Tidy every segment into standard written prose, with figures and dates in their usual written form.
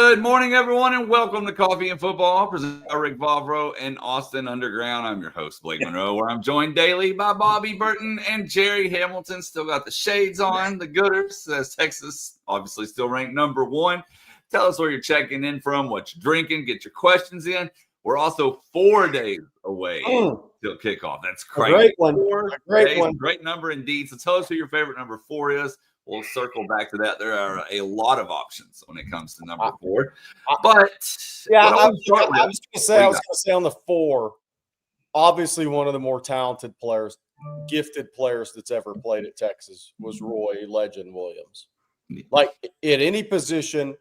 Good morning, everyone, and welcome to Coffee and Football, presented by Rick Vavro and Austin Underground. I'm your host, Blake Monroe, where I'm joined daily by Bobby Burton and Jerry Hamilton. Still got the shades on, the Gooders, as Texas obviously still ranked number one. Tell us where you're checking in from, what you're drinking, get your questions in. We're also 4 days away till kickoff. That's crazy. A great one. Great number indeed. So tell us who your favorite number 4 is. We'll circle back to that. There are a lot of options when it comes to number 4. But yeah, I was going to say on the 4, obviously one of the more talented players, gifted players that's ever played at Texas was Roy Legend Williams. Like at any position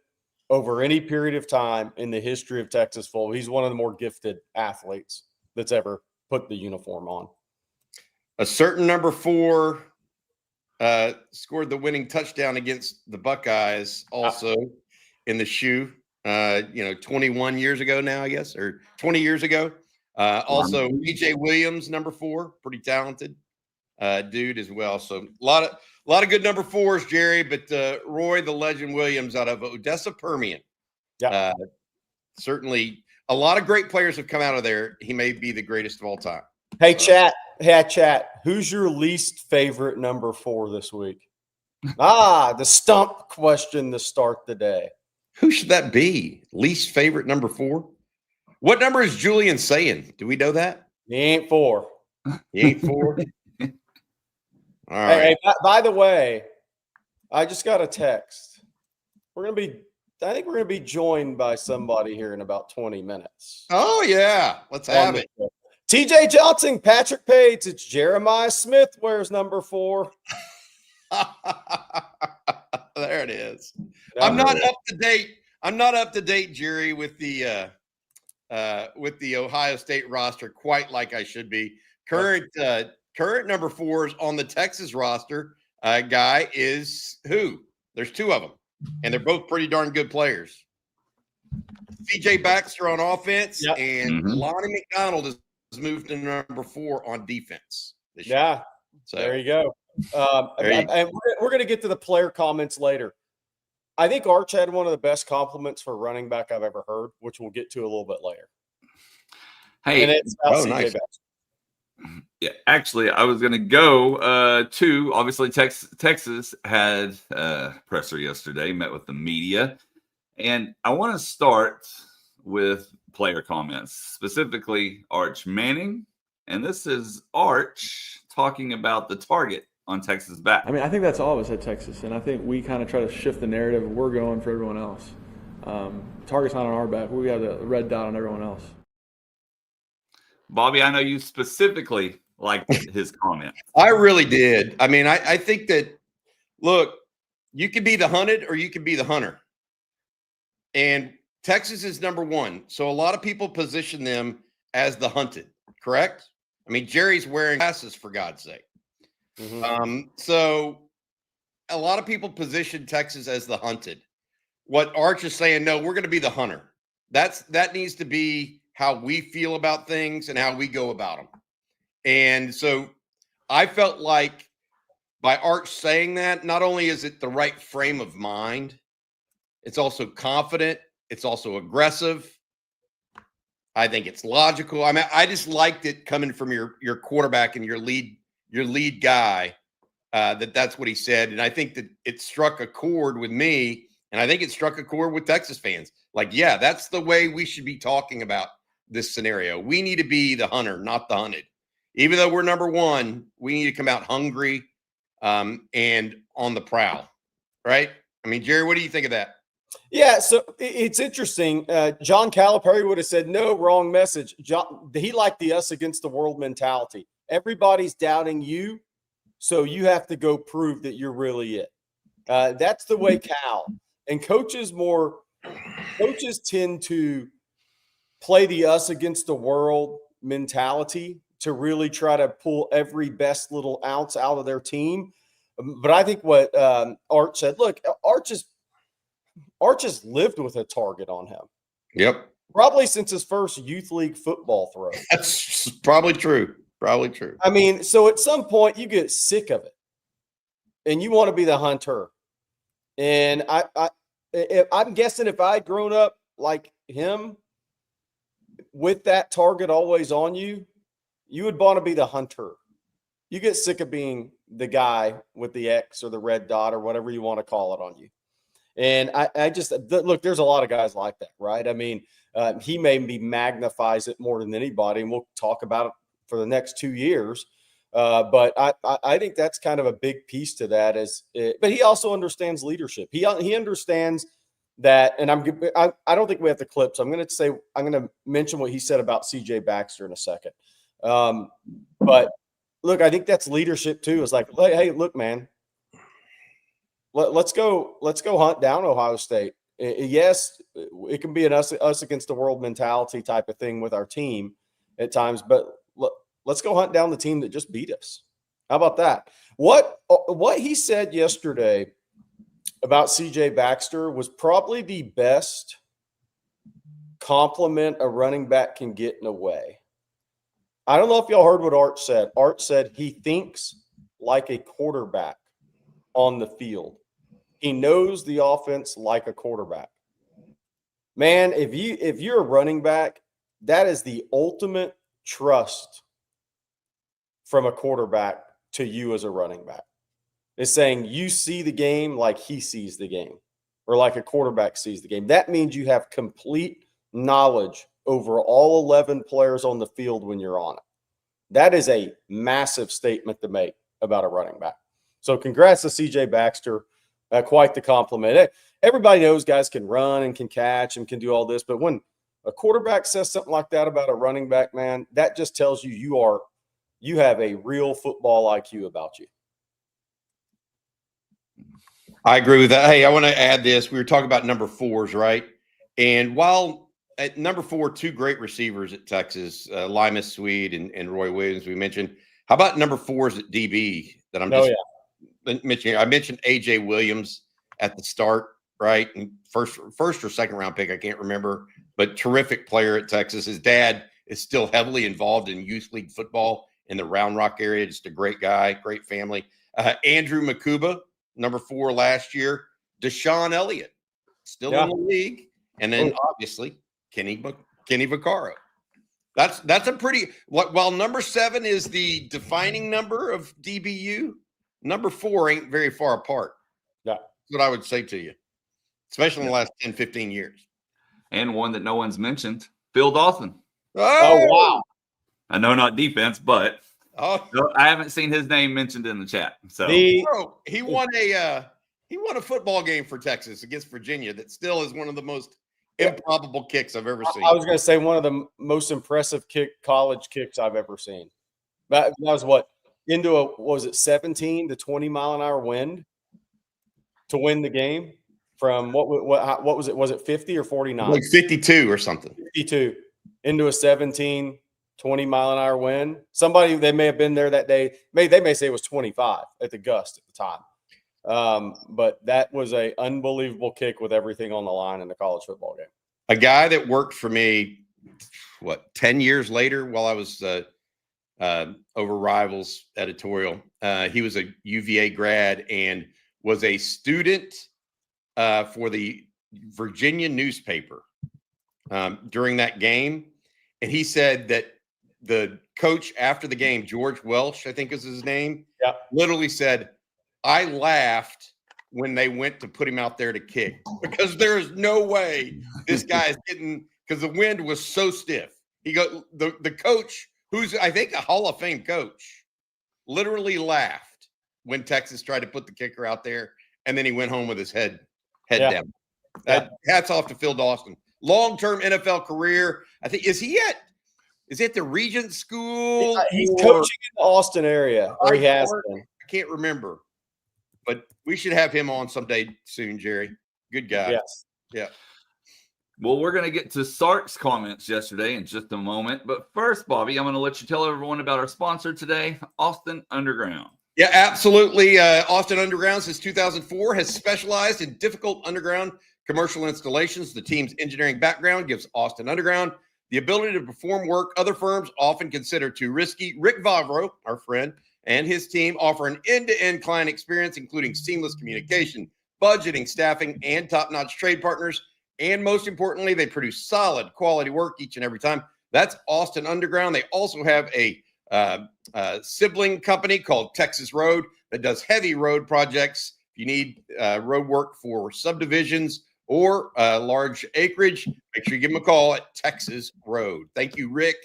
over any period of time in the history of Texas football, he's one of the more gifted athletes that's ever put the uniform on. A certain number 4 scored the winning touchdown against the Buckeyes also in the shoe, 21 years ago now, I guess, or 20 years ago. Also, CJ Williams, number 4, pretty talented dude as well. So a lot of good number 4s, Jerry, but Roy the Legend Williams out of Odessa Permian. Yeah. Certainly a lot of great players have come out of there. He may be the greatest of all time. Hey, chat. Who's your least favorite number 4 this week? The stump question to start the day. Who should that be? Least favorite number 4? What number is Julian Sayin? Do we know that? He ain't 4. He ain't 4? All right. Hey, by the way, I just got a text. I think we're going to be joined by somebody here in about 20 minutes. Oh, yeah. Let's have it. TJ Johnson, Patrick Page, it's Jeremiah Smith wears number 4. There it is. I'm not up to date, Jerry, with the Ohio State roster quite like I should be. Current number 4s on the Texas roster guy is who? There's 2 of them, and they're both pretty darn good players. CJ Baxter on offense, and Lonnie McDonald has moved to number 4 on defense. Yeah, so there you go. And we're going to get to the player comments later. I think Arch had one of the best compliments for running back I've ever heard, which we'll get to a little bit later. Hey, and it's nice. Yeah, actually, I was going to go to, obviously, Texas had a presser yesterday, met with the media, and I want to start with player comments, specifically Arch Manning. And this is Arch talking about the target on Texas' back. I mean, I think that's all of us at Texas, and I think we kind of try to shift the narrative. We're going for everyone else. Target's not on our back. We have the red dot on everyone else. Bobby, I know you specifically liked his comment. I really did. I mean, I think that, look, you can be the hunted or you can be the hunter. And Texas is number 1. So a lot of people position them as the hunted, correct? I mean, Jerry's wearing glasses, for God's sake. So a lot of people position Texas as the hunted. What Arch is saying, no, we're going to be the hunter. That needs to be how we feel about things and how we go about them. And so I felt like by Arch saying that, not only is it the right frame of mind, it's also confident. It's also aggressive. I think it's logical. I mean, I just liked it coming from your quarterback and your lead guy, that's what he said. And I think that it struck a chord with me, and I think it struck a chord with Texas fans. Like, yeah, that's the way we should be talking about this scenario. We need to be the hunter, not the hunted. Even though we're number 1, we need to come out hungry and on the prowl, right? I mean, Jerry, what do you think of that? Yeah, so it's interesting. John Calipari would have said, no, wrong message. He liked the us against the world mentality. Everybody's doubting you, so you have to go prove that you're really it. That's the way Cal. And coaches tend to play the us against the world mentality to really try to pull every best little ounce out of their team. But I think what Arch said, look, Arch has lived with a target on him. Yep. Probably since his first youth league football throw. That's probably true. Probably true. I mean, so at some point you get sick of it and you want to be the hunter. And I'm guessing if I'd grown up like him with that target always on you, you would want to be the hunter. You get sick of being the guy with the X or the red dot or whatever you want to call it on you. And I just look, there's a lot of guys like that, right? I mean, he maybe magnifies it more than anybody, and we'll talk about it for the next 2 years. But I think that's kind of a big piece to that. But he also understands leadership. He understands that, and I don't think we have the clip, so I'm going to mention what he said about CJ Baxter in a second. But look, I think that's leadership too. It's like, hey, look, man. Let's go hunt down Ohio State. Yes, it can be an us against the world mentality type of thing with our team at times, but let's go hunt down the team that just beat us. How about that? What he said yesterday about CJ Baxter was probably the best compliment a running back can get in a way. I don't know if y'all heard what Art said. Art said he thinks like a quarterback on the field. He knows the offense like a quarterback. Man, if you're a running back, that is the ultimate trust from a quarterback to you as a running back. It's saying you see the game like he sees the game, or like a quarterback sees the game. That means you have complete knowledge over all 11 players on the field when you're on it. That is a massive statement to make about a running back. So congrats to CJ Baxter. Quite the compliment. Everybody knows guys can run and can catch and can do all this, but when a quarterback says something like that about a running back, man, that just tells you you have a real football IQ about you. I agree with that. Hey, I want to add this. We were talking about number 4s, right? And while at number 4, 2 great receivers at Texas, Limas Swede and Roy Williams, we mentioned. How about number 4s at DB that I'm just mentioning? I mentioned AJ Williams at the start, right? And first or second round pick, I can't remember, but terrific player at Texas. His dad is still heavily involved in youth league football in the Round Rock area. Just a great guy, great family. Andrew Makuba, number 4 last year. Deshaun Elliott, still in the league. And then obviously Kenny Vaccaro. That's a pretty, while number 7 is the defining number of DBU, number 4 ain't very far apart. Yeah. That's what I would say to you, especially in the last 10, 15 years. And one that no one's mentioned, Phil Dawson. Oh, wow. I know not defense, but I haven't seen his name mentioned in the chat. So he won a football game for Texas against Virginia that still is one of the most improbable kicks I've ever seen. I was going to say one of the most impressive college kicks I've ever seen. That was into what was it, 17 to 20 mile an hour wind to win the game from what was it? Was it 50 or 49? Like 52 or something. 52 into a 17, 20 mile an hour wind. Somebody, they may have been there that day. They may say it was 25 at the gust at the time. But that was a unbelievable kick with everything on the line in the college football game. A guy that worked for me, 10 years later while I was over Rivals editorial. He was a UVA grad and was a student for the Virginia newspaper during that game. And he said that the coach after the game, George Welsh, I think is his name, literally said, I laughed when they went to put him out there to kick because there is no way this guy is getting, because the wind was so stiff. The coach, who's I think a Hall of Fame coach, literally laughed when Texas tried to put the kicker out there, and then he went home with his head down. Hats off to Phil Dawson. Long-term NFL career. I think is he at the Regent School? He's coaching in the Austin area, or he has been. I can't remember, but we should have him on someday soon, Jerry. Good guy. Yes. Yeah. Well, we're going to get to Sark's comments yesterday in just a moment. But first, Bobby, I'm going to let you tell everyone about our sponsor today, Austin Underground. Yeah, absolutely. Austin Underground since 2004 has specialized in difficult underground commercial installations. The team's engineering background gives Austin Underground the ability to perform work other firms often consider too risky. Rick Vavro, our friend, and his team offer an end-to-end client experience, including seamless communication, budgeting, staffing, and top-notch trade partners. And most importantly, they produce solid quality work each and every time. That's Austin Underground. They also have a sibling company called Texas Road that does heavy road projects. If you need road work for subdivisions or large acreage, make sure you give them a call at Texas Road. Thank you, Rick,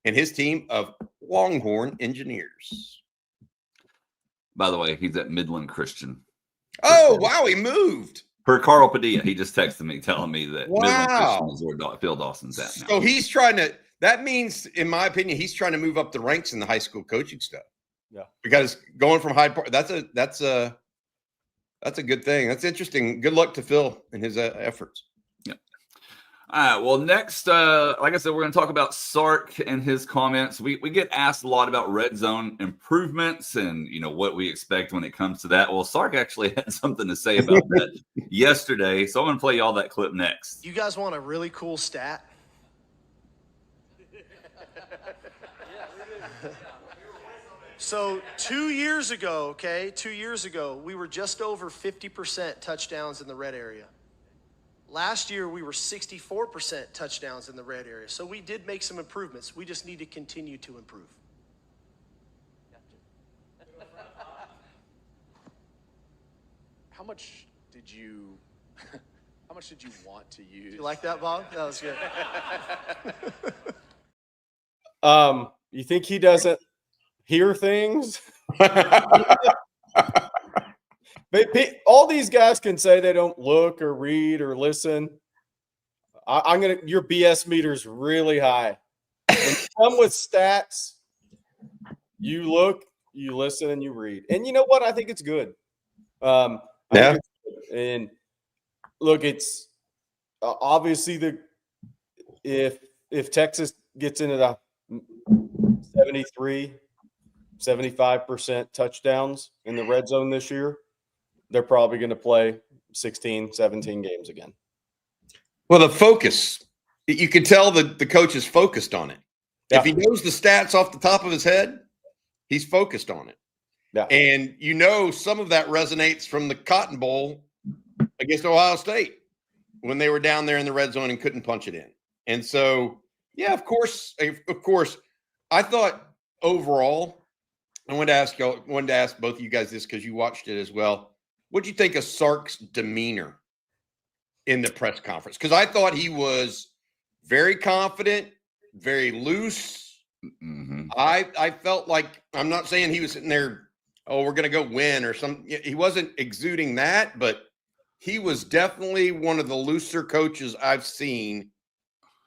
and his team of Longhorn engineers. By the way, he's at Midland Christian. Oh, wow, he moved. Per Carl Padilla, he just texted me telling me that Wow. Midland Christian is where Phil Dawson's at now. So he's trying to, that means, in my opinion, he's trying to move up the ranks in the high school coaching stuff. Yeah. Because going from Hyde Park, that's a good thing. That's interesting. Good luck to Phil and his efforts. All right. Well, next, like I said, we're going to talk about Sark and his comments. We get asked a lot about red zone improvements and, what we expect when it comes to that. Well, Sark actually had something to say about that yesterday. So I'm going to play y'all that clip next. You guys want a really cool stat? So 2 years ago, we were just over 50% touchdowns in the red area. Last year, we were 64% touchdowns in the red area. So we did make some improvements. We just need to continue to improve. How much did you want to use? You like that, Bob? That was good. You think he doesn't hear things? All these guys can say they don't look or read or listen. Your BS meter's really high. When you come with stats, you look, you listen, and you read. And you know what? I think it's good. Yeah. And look, it's obviously if Texas gets into the 75% touchdowns in the red zone this year, they're probably going to play 16, 17 games again. Well, the focus, you can tell that the coach is focused on it. Yeah. If he knows the stats off the top of his head, he's focused on it. Yeah. And some of that resonates from the Cotton Bowl against Ohio State when they were down there in the red zone and couldn't punch it in. And so, yeah, of course, I thought overall, I wanted to ask both of you guys this because you watched it as well. What do you think of Sark's demeanor in the press conference? Because I thought he was very confident, very loose. Mm-hmm. I felt like, I'm not saying he was sitting there, oh, we're going to go win or something. He wasn't exuding that, but he was definitely one of the looser coaches I've seen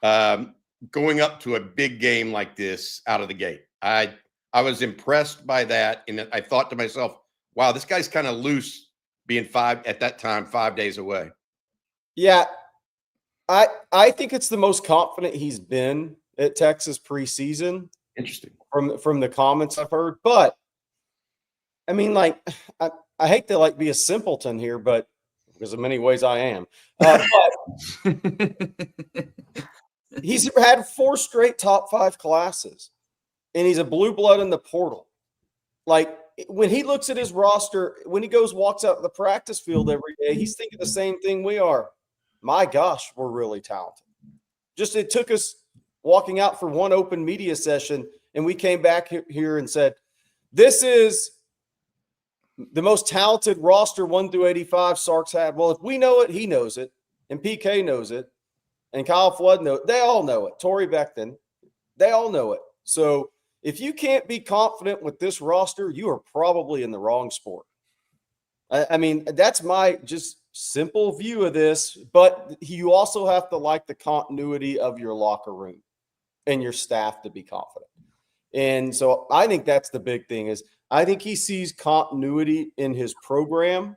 going up to a big game like this out of the gate. I was impressed by that. And I thought to myself, wow, this guy's kind of loose being 5 days away. Yeah. I think it's the most confident he's been at Texas preseason. Interesting. From the comments I've heard. But I mean, I hate to be a simpleton here, but because in many ways I am. But he's had 4 straight top 5 classes, and he's a blue blood in the portal. When he looks at his roster, when he walks out the practice field every day, he's thinking the same thing we are. My gosh, we're really talented. Just it took us walking out for one open media session, and we came back here and said, this is the most talented roster 1 through 85 Sark's had. Well, if we know it, he knows it, and PK knows it, and Kyle Flood knows it. They all know it. Torrey Beckton, they all know it. So if you can't be confident with this roster, you are probably in the wrong sport. I mean, that's my just simple view of this, but you also have to like the continuity of your locker room and your staff to be confident. And so I think that's the big thing is I think he sees continuity in his program.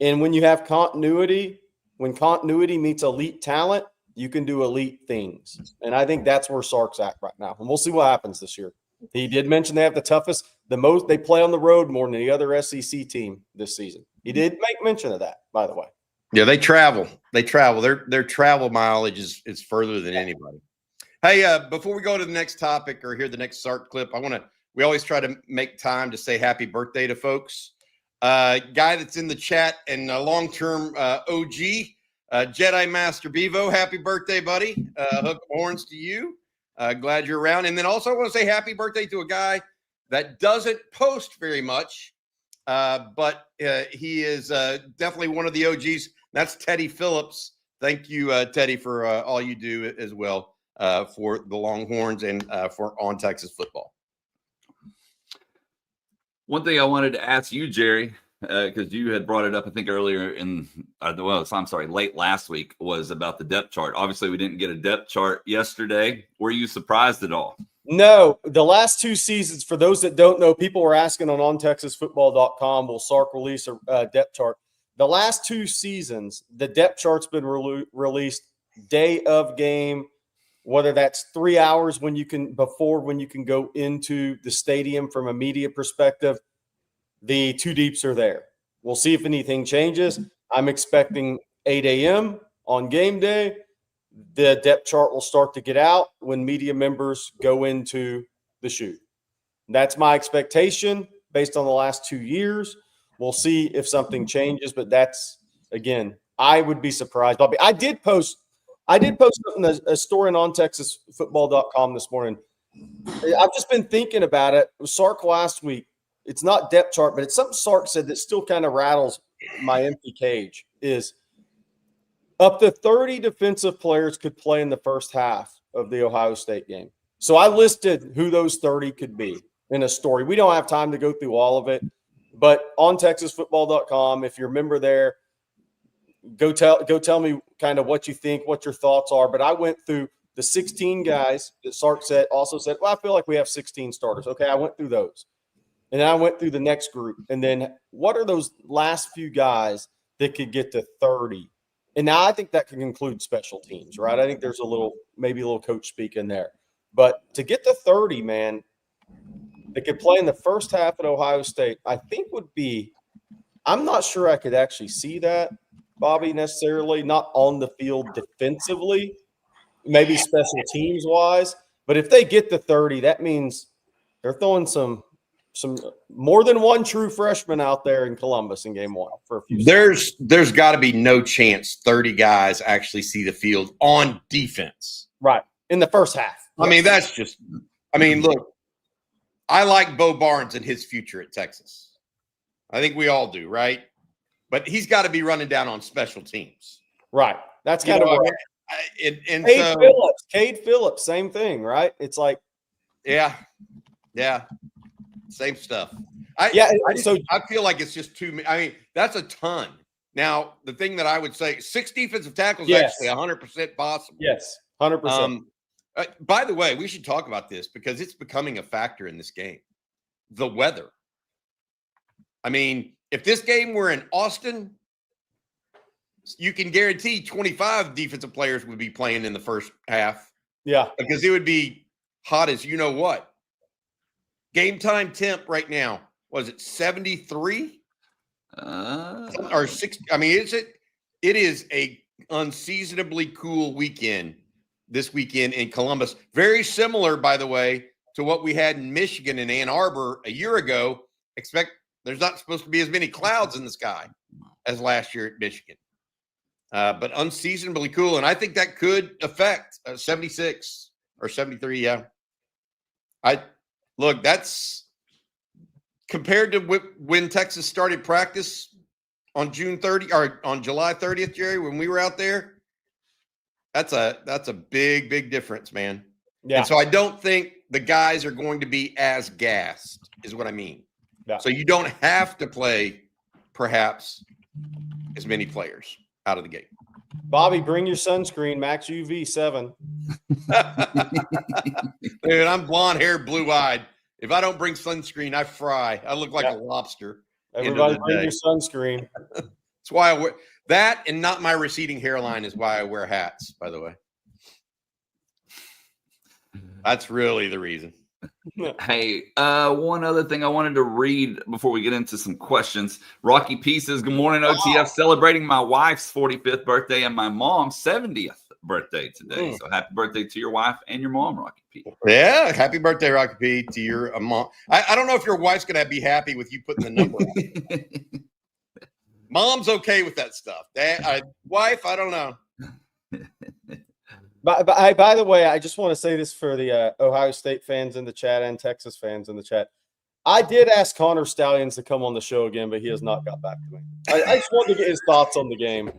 And when you have continuity, when continuity meets elite talent, you can do elite things. And I think that's where Sark's at right now. And we'll see what happens this year. He did mention they have the toughest, they play on the road more than any other SEC team this season. He did make mention of that, by the way. Yeah, they travel. Their travel mileage is further than anybody. Hey, before we go to the next topic or hear the next Sark clip, we always try to make time to say happy birthday to folks. guy that's in the chat and a long-term OG, Jedi Master Bevo. Happy birthday, buddy. Hook horns to you. Glad you're around. And then also I want to say happy birthday to a guy that doesn't post very much, but he is definitely one of the OGs. That's Teddy Phillips. Thank you, Teddy, for all you do as well for the Longhorns and for On Texas Football. One thing I wanted to ask you, Jerry, because you had brought it up, I think earlier in, late last week, was about the depth chart. Obviously, we didn't get a depth chart yesterday. Were you surprised at all? No. The last 2 seasons, for those that don't know, people were asking on ontexasfootball.com, will Sark release a depth chart? The last 2 seasons, the depth chart's been released day of game, whether that's 3 hours when you can go into the stadium from a media perspective. The 2 deeps are there. We'll see if anything changes. I'm expecting 8 a.m. on game day. The depth chart will start to get out when media members go into the shoot. That's my expectation based on the last 2 years. We'll see if something changes, but that's, again, I would be surprised. Bobby, I did post something, a story on TexasFootball.com this morning. I've just been thinking about it. It was Sark last week. It's not depth chart, but it's something Sark said that still kind of rattles my empty cage, is up to 30 defensive players could play in the first half of the Ohio State game. So I listed who those 30 could be in a story. We don't have time to go through all of it, but on TexasFootball.com, if you're a member there, go tell me kind of what you think, what your thoughts are. But I went through the 16 guys that Sark also said, well, I feel like we have 16 starters. Okay, I went through those. And then I went through the next group. And then what are those last few guys that could get to 30? And now I think that can include special teams, right? I think there's maybe a little coach speak in there. But to get to 30, man, that could play in the first half at Ohio State, I think would be – I'm not sure I could actually see that, Bobby, necessarily, not on the field defensively, maybe special teams wise. But if they get to 30, that means they're throwing some more than one true freshman out there in Columbus in game 1 for a few seconds. There's got to be no chance 30 guys actually see the field on defense. Right. In the first half. I mean, that's just – I mean, look, I like Bo Barnes and his future at Texas. I think we all do, right? But he's got to be running down on special teams. Right. That's kind of what Cade Phillips, same thing, right? It's like – Yeah. Same stuff. I feel like it's just too many. I mean, that's a ton. Now, the thing that I would say, 6 defensive tackles is actually 100% possible. Yes, 100%. By the way, we should talk about this because it's becoming a factor in this game. The weather. I mean, if this game were in Austin, you can guarantee 25 defensive players would be playing in the first half. Yeah. Because it would be hot as you know what. Game time temp right now, was it 73? Or 60? I mean, it is a unseasonably cool weekend this weekend in Columbus. Very similar, by the way, to what we had in Michigan and Ann Arbor a year ago. Except there's not supposed to be as many clouds in the sky as last year at Michigan. But unseasonably cool. And I think that could affect 76 or 73. Yeah. Look, that's compared to when Texas started practice on June 30 or on July 30th, Jerry, when we were out there. That's a big, big difference, man. Yeah. And so I don't think the guys are going to be as gassed, is what I mean. Yeah. So you don't have to play perhaps as many players out of the gate. Bobby, bring your sunscreen, Max UV 7. Dude, I'm blonde hair, blue eyed. If I don't bring sunscreen, I fry. I look like a lobster. Everybody bring your sunscreen. That's why I wear that, and not my receding hairline is why I wear hats, by the way. That's really the reason. Hey, one other thing I wanted to read before we get into some questions. Rocky Pieces, good morning, OTF. Celebrating my wife's 45th birthday and my mom's 70th birthday today. So happy birthday to your wife and your mom, Rocky P. Yeah, happy birthday, Rocky P, to your mom. I don't know if your wife's going to be happy with you putting the number out. Mom's okay with that stuff. Wife, I don't know. By the way, I just want to say this for the Ohio State fans in the chat and Texas fans in the chat. I did ask Connor Stallions to come on the show again, but he has not got back to me. I just wanted to get his thoughts on the game.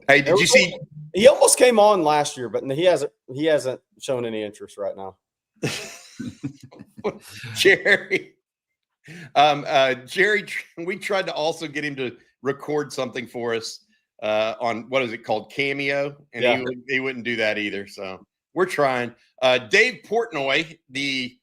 Hey, did you see? He almost came on last year, but he hasn't shown any interest right now. Jerry, we tried to also get him to record something for us on what is it called, Cameo, and he wouldn't do that either. So we're trying. Dave Portnoy, the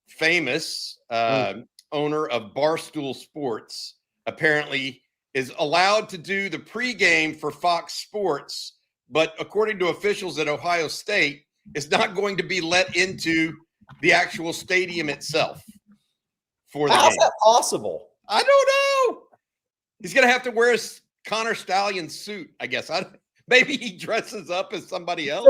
famous owner of Barstool Sports, apparently is allowed to do the pregame for Fox Sports, but according to officials at Ohio State, is not going to be let into the actual stadium itself for the game. How's that possible? I don't know. He's going to have to wear a Connor Stallion suit, I guess. Maybe he dresses up as somebody else.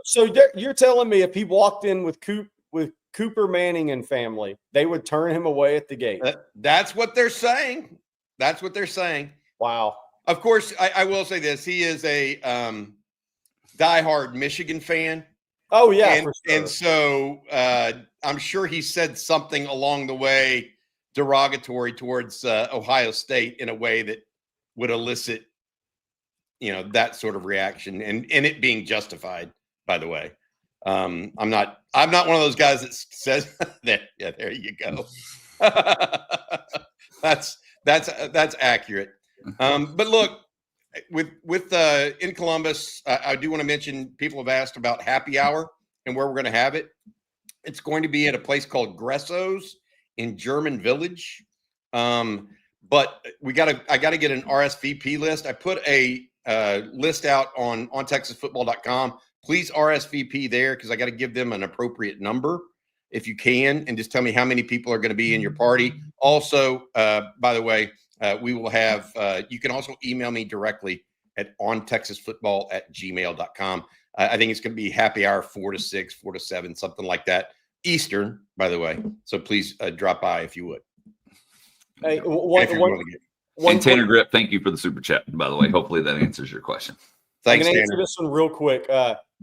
So you're telling me if he walked in with Cooper Manning and family, they would turn him away at the gate? That's what they're saying. That's what they're saying. Wow. Of course, I will say this. He is a diehard Michigan fan. Oh, yeah. And, for sure. And so I'm sure he said something along the way derogatory towards Ohio State in a way that would elicit, that sort of reaction and it being justified, by the way. I'm not one of those guys that says that. Yeah, there you go. That's accurate. But look, with in Columbus, I do want to mention people have asked about happy hour and where we're going to have it. It's going to be at a place called Gresso's in German Village. But I got to get an RSVP list. I put a list out on TexasFootball.com. Please RSVP there because I got to give them an appropriate number if you can, and just tell me how many people are going to be in your party. Also, by the way, we will have you can also email me directly at ontexasfootball@gmail.com. I think it's going to be happy hour 4 to 6, 4 to 7, something like that, Eastern, by the way. So please drop by if you would. Hey, and Tanner Grip, thank you for the super chat, by the way. Hopefully that answers your question. Thanks, I'm going to Tanner. answer this one real quick.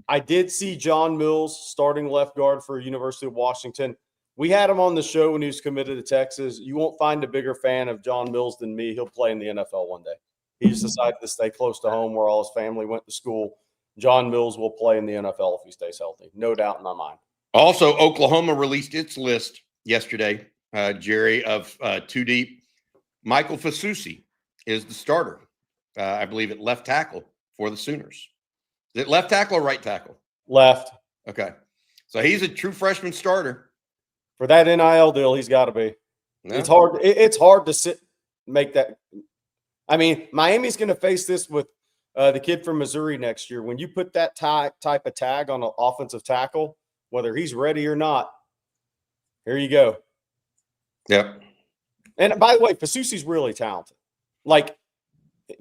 I did see John Mills starting left guard for University of Washington. We had him on the show when he was committed to Texas. You won't find a bigger fan of John Mills than me. He'll play in the NFL one day. He just decided to stay close to home where all his family went to school. John Mills will play in the NFL if he stays healthy. No doubt in my mind. Also, Oklahoma released its list yesterday, Jerry, of two deep. Michael Fasusi is the starter, I believe, at left tackle for the Sooners. Is it left tackle or right tackle? Left. Okay. So he's a true freshman starter. For that NIL deal, he's got to be. No. It's hard to make that. I mean, Miami's going to face this with the kid from Missouri next year. When you put that type of tag on an offensive tackle, whether he's ready or not, here you go. Yep. And by the way, Fasusi's really talented. Like,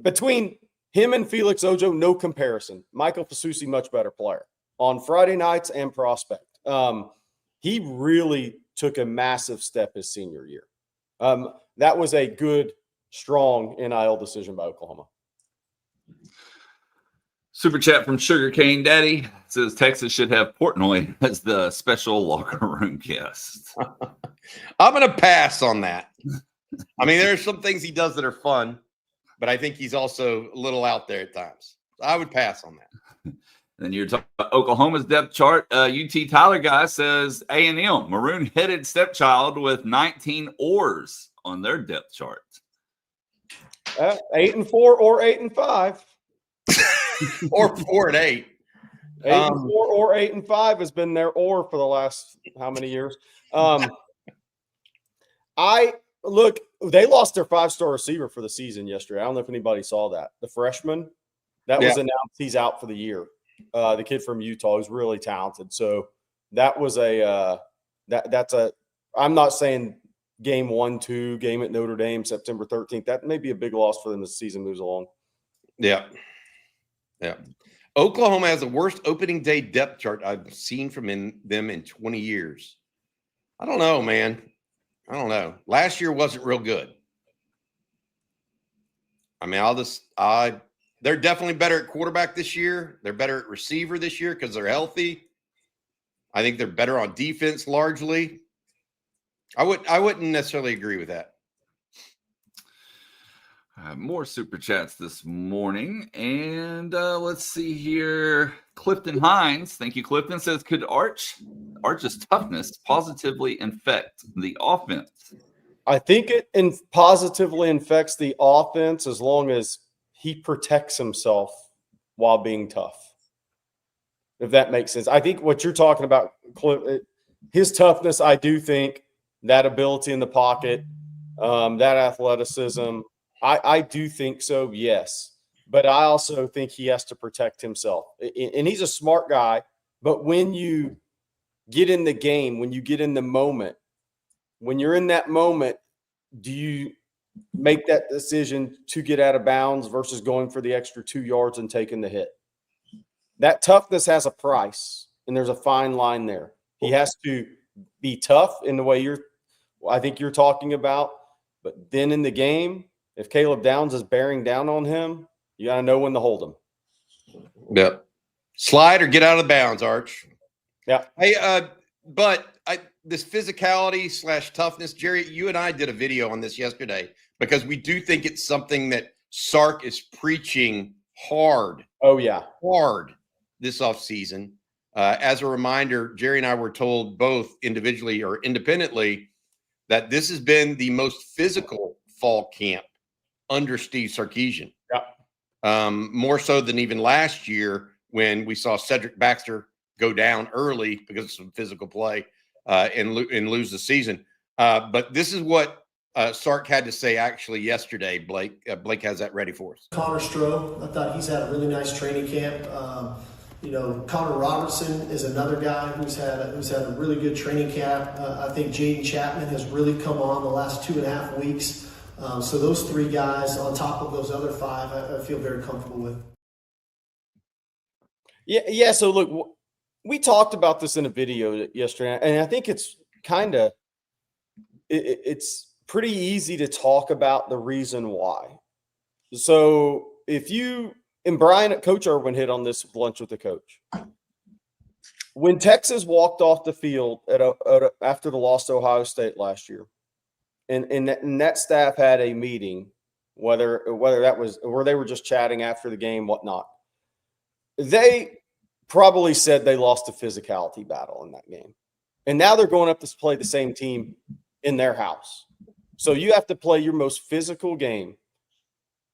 between him and Felix Ojo, no comparison. Michael Fasusi, much better player on Friday nights and prospect. He really took a massive step his senior year. That was a good, strong NIL decision by Oklahoma. Super chat from Sugarcane Daddy says Texas should have Portnoy as the special locker room guest. I'm going to pass on that. I mean, there are some things he does that are fun, but I think he's also a little out there at times. I would pass on that. Then you're talking about Oklahoma's depth chart. UT Tyler guy says A&M, maroon-headed stepchild with 19 oars on their depth chart. 8-4 or 8-5. Or 4-8. 8-4 or 8-5 has been their oar for the last how many years? Look, they lost their 5-star receiver for the season yesterday. I don't know if anybody saw that. The freshman that was announced, he's out for the year. The kid from Utah who's really talented. So that was that's a. I'm not saying game 1-2 game at Notre Dame September 13th. That may be a big loss for them as the season moves along. Yeah. Yeah. Oklahoma has the worst opening day depth chart I've seen from them in 20 years. I don't know, man. I don't know. Last year wasn't real good. I mean, they're definitely better at quarterback this year. They're better at receiver this year because they're healthy. I think they're better on defense largely. I wouldn't necessarily agree with that. More super chats this morning. And let's see here. Clifton Hines, thank you, Clifton, says, could Arch's toughness positively infect the offense? I think it positively infects the offense as long as he protects himself while being tough, if that makes sense. I think what you're talking about, his toughness, I do think that ability in the pocket, that athleticism, I do think so, yes. But I also think he has to protect himself. And he's a smart guy. But when you get in the game, when you get in the moment, when you're in that moment, do you make that decision to get out of bounds versus going for the extra 2 yards and taking the hit? That toughness has a price, and there's a fine line there. He has to be tough in the way I think you're talking about. But then in the game, if Caleb Downs is bearing down on him, you got to know when to hold him. Yep. Slide or get out of bounds, Arch. Yeah. Hey, this physicality / toughness, Jerry, you and I did a video on this yesterday because we do think it's something that Sark is preaching hard. Oh, yeah. Hard this offseason. As a reminder, Jerry and I were told both individually or independently that this has been the most physical fall camp under Steve Sarkisian. Yeah. More so than even last year when we saw CJ Baxter go down early because of some physical play and lose the season. But this is what Sark had to say actually yesterday, Blake. Blake has that ready for us. Connor Stroh, I thought he's had a really nice training camp. Connor Robertson is another guy who's had a really good training camp. I think Jaden Chapman has really come on the last 2.5 weeks. So those 3 guys on top of those other 5, I feel very comfortable with. Yeah. So look, we talked about this in a video yesterday, and I think it's it's pretty easy to talk about the reason why. So Coach Irwin hit on this with Lunch with the Coach. When Texas walked off the field after the loss to Ohio State last year, and that staff had a meeting, whether that was where they were just chatting after the game, whatnot, they probably said they lost a physicality battle in that game. And now they're going up to play the same team in their house. So you have to play your most physical game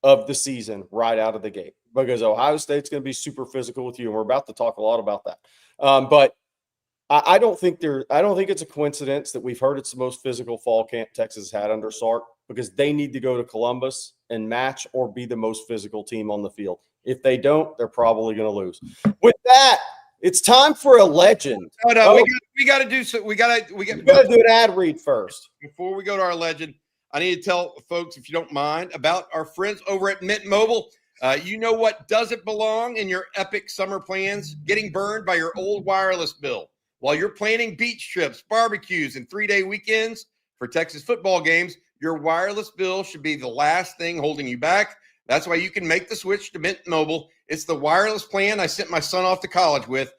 of the season right out of the gate because Ohio State's going to be super physical with you. And we're about to talk a lot about that. But I don't think it's a coincidence that we've heard it's the most physical fall camp Texas had under Sark because they need to go to Columbus and match or be the most physical team on the field. If they don't, they're probably going to lose. With that, it's time for a legend. No, we got to do so. We got to do an ad read first. Before we go to our legend, I need to tell folks, if you don't mind, about our friends over at Mint Mobile. You know what doesn't belong in your epic summer plans? Getting burned by your old wireless bill. While you're planning beach trips, barbecues, and 3-day weekends for Texas football games, your wireless bill should be the last thing holding you back. That's why you can make the switch to Mint Mobile. It's the wireless plan I sent my son off to college with.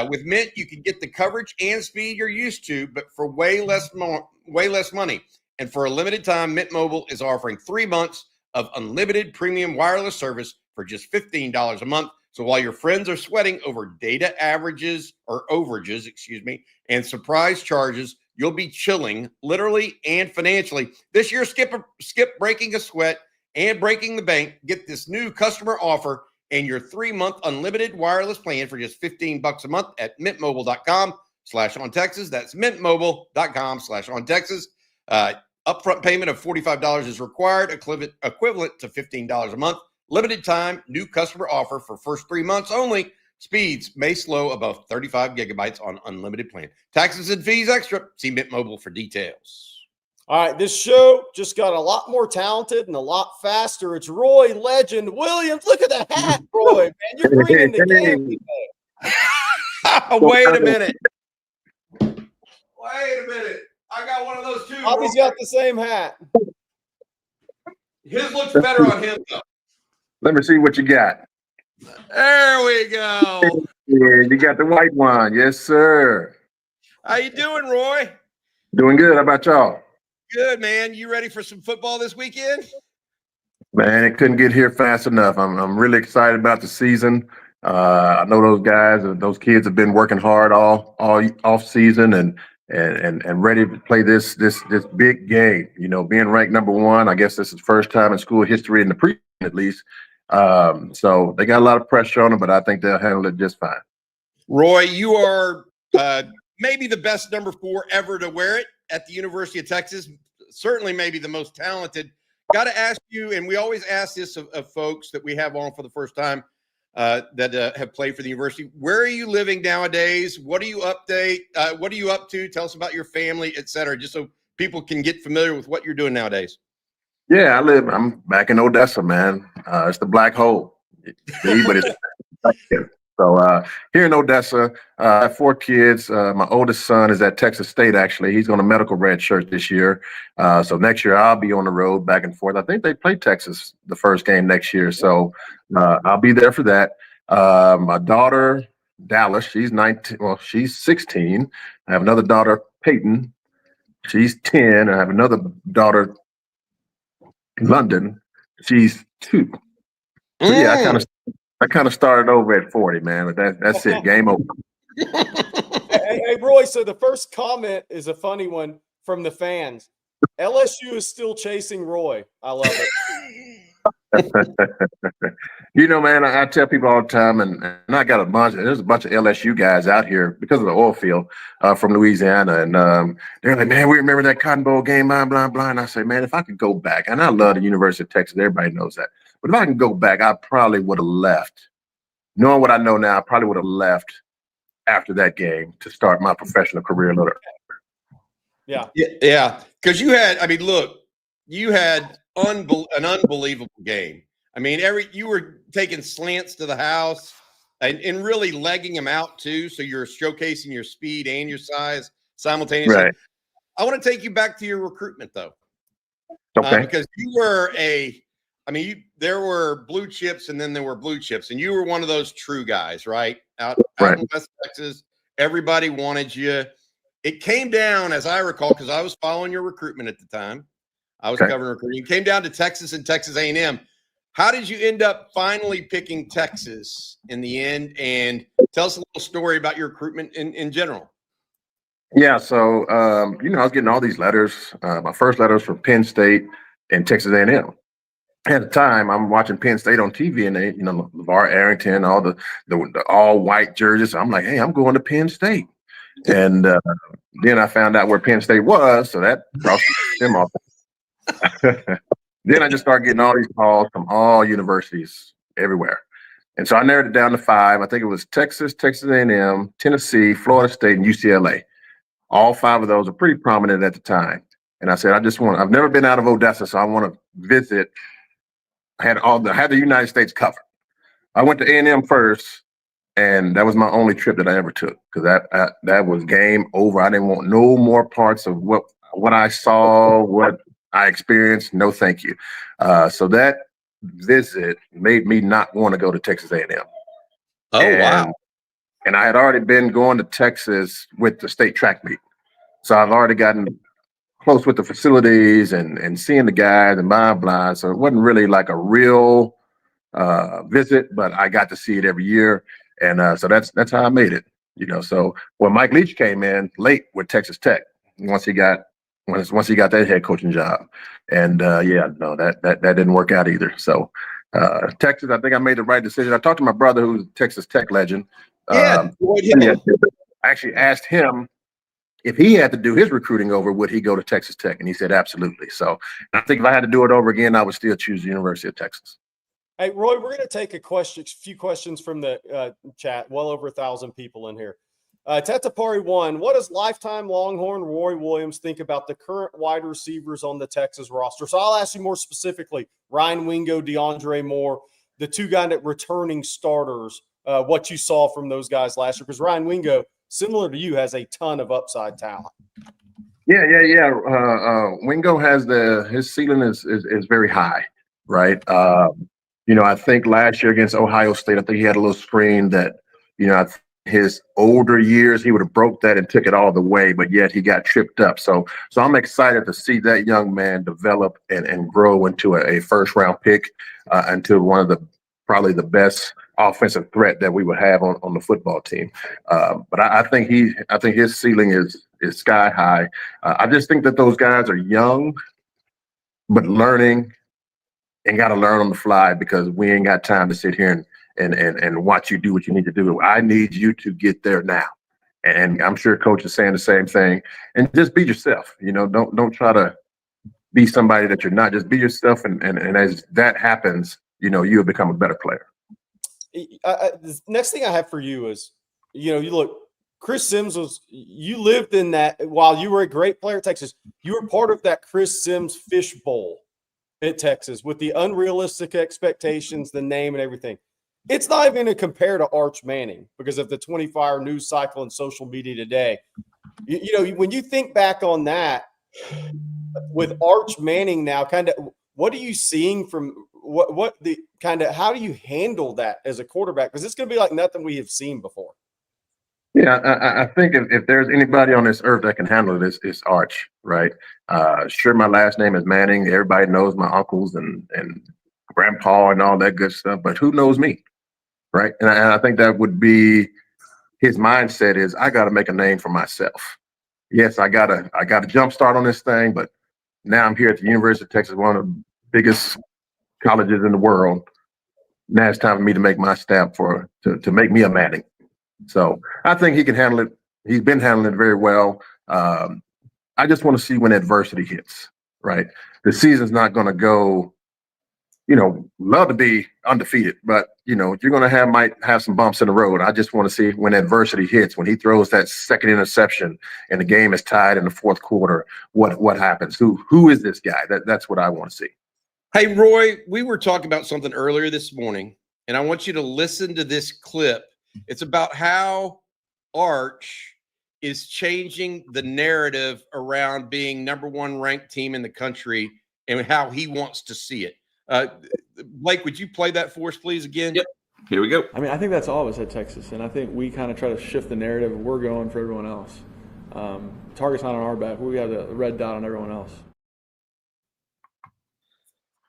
With Mint, you can get the coverage and speed you're used to, but for way less money. And for a limited time, Mint Mobile is offering 3 months of unlimited premium wireless service for just $15 a month. So while your friends are sweating over data overages, and surprise charges, you'll be chilling literally and financially. This year, skip breaking a sweat and breaking the bank. Get this new customer offer and your 3-month unlimited wireless plan for just $15 a month at mintmobile.com/ontexas. That's mintmobile.com/ontexas. Upfront payment of $45 is required, equivalent to $15 a month. Limited time, new customer offer for first 3 months only. Speeds may slow above 35 gigabytes on unlimited plan. Taxes and fees extra. See Mint Mobile for details. All right, this show just got a lot more talented and a lot faster. It's Roy Legend Williams. Look at the hat, Roy, man. You're bringing the game today. Wait a minute. Wait a minute. I got one of those too. Bobby's got the same hat. His looks better on him, though. Let me see what you got. There we go. Yeah, you got the white one. Yes, sir. How you doing, Roy? Doing good. How about y'all? Good, man. You ready for some football this weekend? Man, it couldn't get here fast enough. I'm really excited about the season. I know those guys, those kids have been working hard all off season and ready to play this big game. You know, being ranked number one, I guess this is the first time in school history in the pre at least. So they got a lot of pressure on them, but I think they'll handle it just fine. Roy, you are maybe the best number 4 ever to wear it at the University of Texas. Certainly maybe the most talented. Got to ask you, and we always ask this of folks that we have on for the first time that have played for the university. Where are you living nowadays? What do you update? What are you up to? Tell us about your family, et cetera, just so people can get familiar with what you're doing nowadays. Yeah, I'm back in Odessa, man. It's the black hole. See, but it's so here in Odessa, I have 4 kids. My oldest son is at Texas State, actually. He's on a medical red shirt this year. So next year I'll be on the road back and forth. I think they play Texas the first game next year. So I'll be there for that. My daughter, Dallas, she's 19. Well, she's 16. I have another daughter, Peyton. She's 10. I have another daughter, London. She's 2. So yeah, I kind of started over at 40, man, but that's it. Game over. Hey, Roy, so the first comment is a funny one from the fans. LSU is still chasing Roy. I love it. You know, man, I tell people all the time, and I got there's a bunch of LSU guys out here because of the oil field from Louisiana. And they're like, man, we remember that Cotton Bowl game, blah, blah, blah. And I say, man, if I could go back, and I love the University of Texas, everybody knows that. But if I can go back, I probably would have left. Knowing what I know now, I probably would have left after that game to start my professional career a little. Yeah. Yeah. Because you had an unbelievable game. I mean, you were taking slants to the house and really legging them out too. So you're showcasing your speed and your size simultaneously. Right. I want to take you back to your recruitment though. Okay. Because you were there were blue chips and then there were blue chips, and you were one of those true guys, right? Out in West Texas, everybody wanted you. It came down, as I recall, because I was following your recruitment at the time. I was covering recruiting. It came down to Texas and Texas A&M. How did you end up finally picking Texas in the end? And tell us a little story about your recruitment in general. Yeah, so I was getting all these letters. My first letter was from Penn State and Texas A&M. At the time, I'm watching Penn State on TV, and they, LeVar Arrington, all the all white jerseys. So I'm like, hey, I'm going to Penn State. And then I found out where Penn State was, so that crossed them off. Then I just started getting all these calls from all universities everywhere. And so I narrowed it down to 5. I think it was Texas, Texas A&M, Tennessee, Florida State, and UCLA. All 5 of those are pretty prominent at the time. And I said, I've never been out of Odessa, so I want to visit. I had the United States covered. I went to A&M first, and that was my only trip that I ever took, because that was game over. I didn't want no more parts of what I saw, what I experienced. No, thank you. So that visit made me not want to go to Texas A&M. Wow. And I had already been going to Texas with the state track meet. So I've already gotten close with the facilities and seeing the guys and blah, blah. So it wasn't really like a real visit, but I got to see it every year. And so that's how I made it, So when Mike Leach came in late with Texas Tech, once he got that head coaching job, and that didn't work out either. So Texas, I think I made the right decision. I talked to my brother, who's a Texas Tech legend. I actually asked him if he had to do his recruiting over, would he go to Texas Tech? And he said, absolutely. So I think if I had to do it over again, I would still choose the University of Texas. Hey, Roy, we're going to take a few questions from the chat. Well over 1,000 people in here. Tetapari 1, what does lifetime Longhorn Roy Williams think about the current wide receivers on the Texas roster? So I'll ask you more specifically, Ryan Wingo, DeAndre Moore, the two guys that returning starters, what you saw from those guys last year, because Ryan Wingo, similar to you, has a ton of upside talent. Yeah. Wingo has his ceiling is very high, right? I think last year against Ohio State, I think he had a little screen that, his older years, he would have broke that and took it all the way, but yet he got tripped up. So I'm excited to see that young man develop and grow into a first round pick, into one of probably the best offensive threat that we would have on the football team. But I think his ceiling is sky high. I just think that those guys are young, but learning and got to learn on the fly, because we ain't got time to sit here and watch you do what you need to do. I need you to get there now. And I'm sure coach is saying the same thing. And just be yourself. Don't try to be somebody that you're not. Just be yourself. And as that happens, you'll become a better player. The next thing I have for you is, you look, Chris Sims you lived in that while you were a great player at Texas. You were part of that Chris Sims fish bowl at Texas with the unrealistic expectations, the name and everything. It's not even going to compare to Arch Manning because of the 24-hour news cycle and social media today. When you think back on that with Arch Manning now, kind of what are you seeing from how do you handle that as a quarterback? Because it's going to be like nothing we have seen before. Yeah, I think if there's anybody on this earth that can handle this, it's Arch, right? Sure, my last name is Manning. Everybody knows my uncles and grandpa and all that good stuff, but who knows me, right? And I think that would be his mindset is I got to make a name for myself. Yes, I got a jump start on this thing, but now I'm here at the University of Texas, one of the biggest colleges in the world. Now it's time for me to make my stamp to make me a Manning. So I think he can handle it. He's been handling it very well. I just want to see when adversity hits, right? The season's not going to go, love to be undefeated, but, you're going to might have some bumps in the road. I just want to see when adversity hits, when he throws that second interception and the game is tied in the fourth quarter, what happens? Who is this guy? That's what I want to see. Hey, Roy, we were talking about something earlier this morning, and I want you to listen to this clip. It's about how Arch is changing the narrative around being #1 ranked team in the country and how he wants to see it. Blake, would you play that for us, please, again? Yep. Here we go. I mean, I think that's all of us at Texas, and I think we kind of try to shift the narrative. We're going for everyone else. Target's not on our back. We have the red dot on everyone else.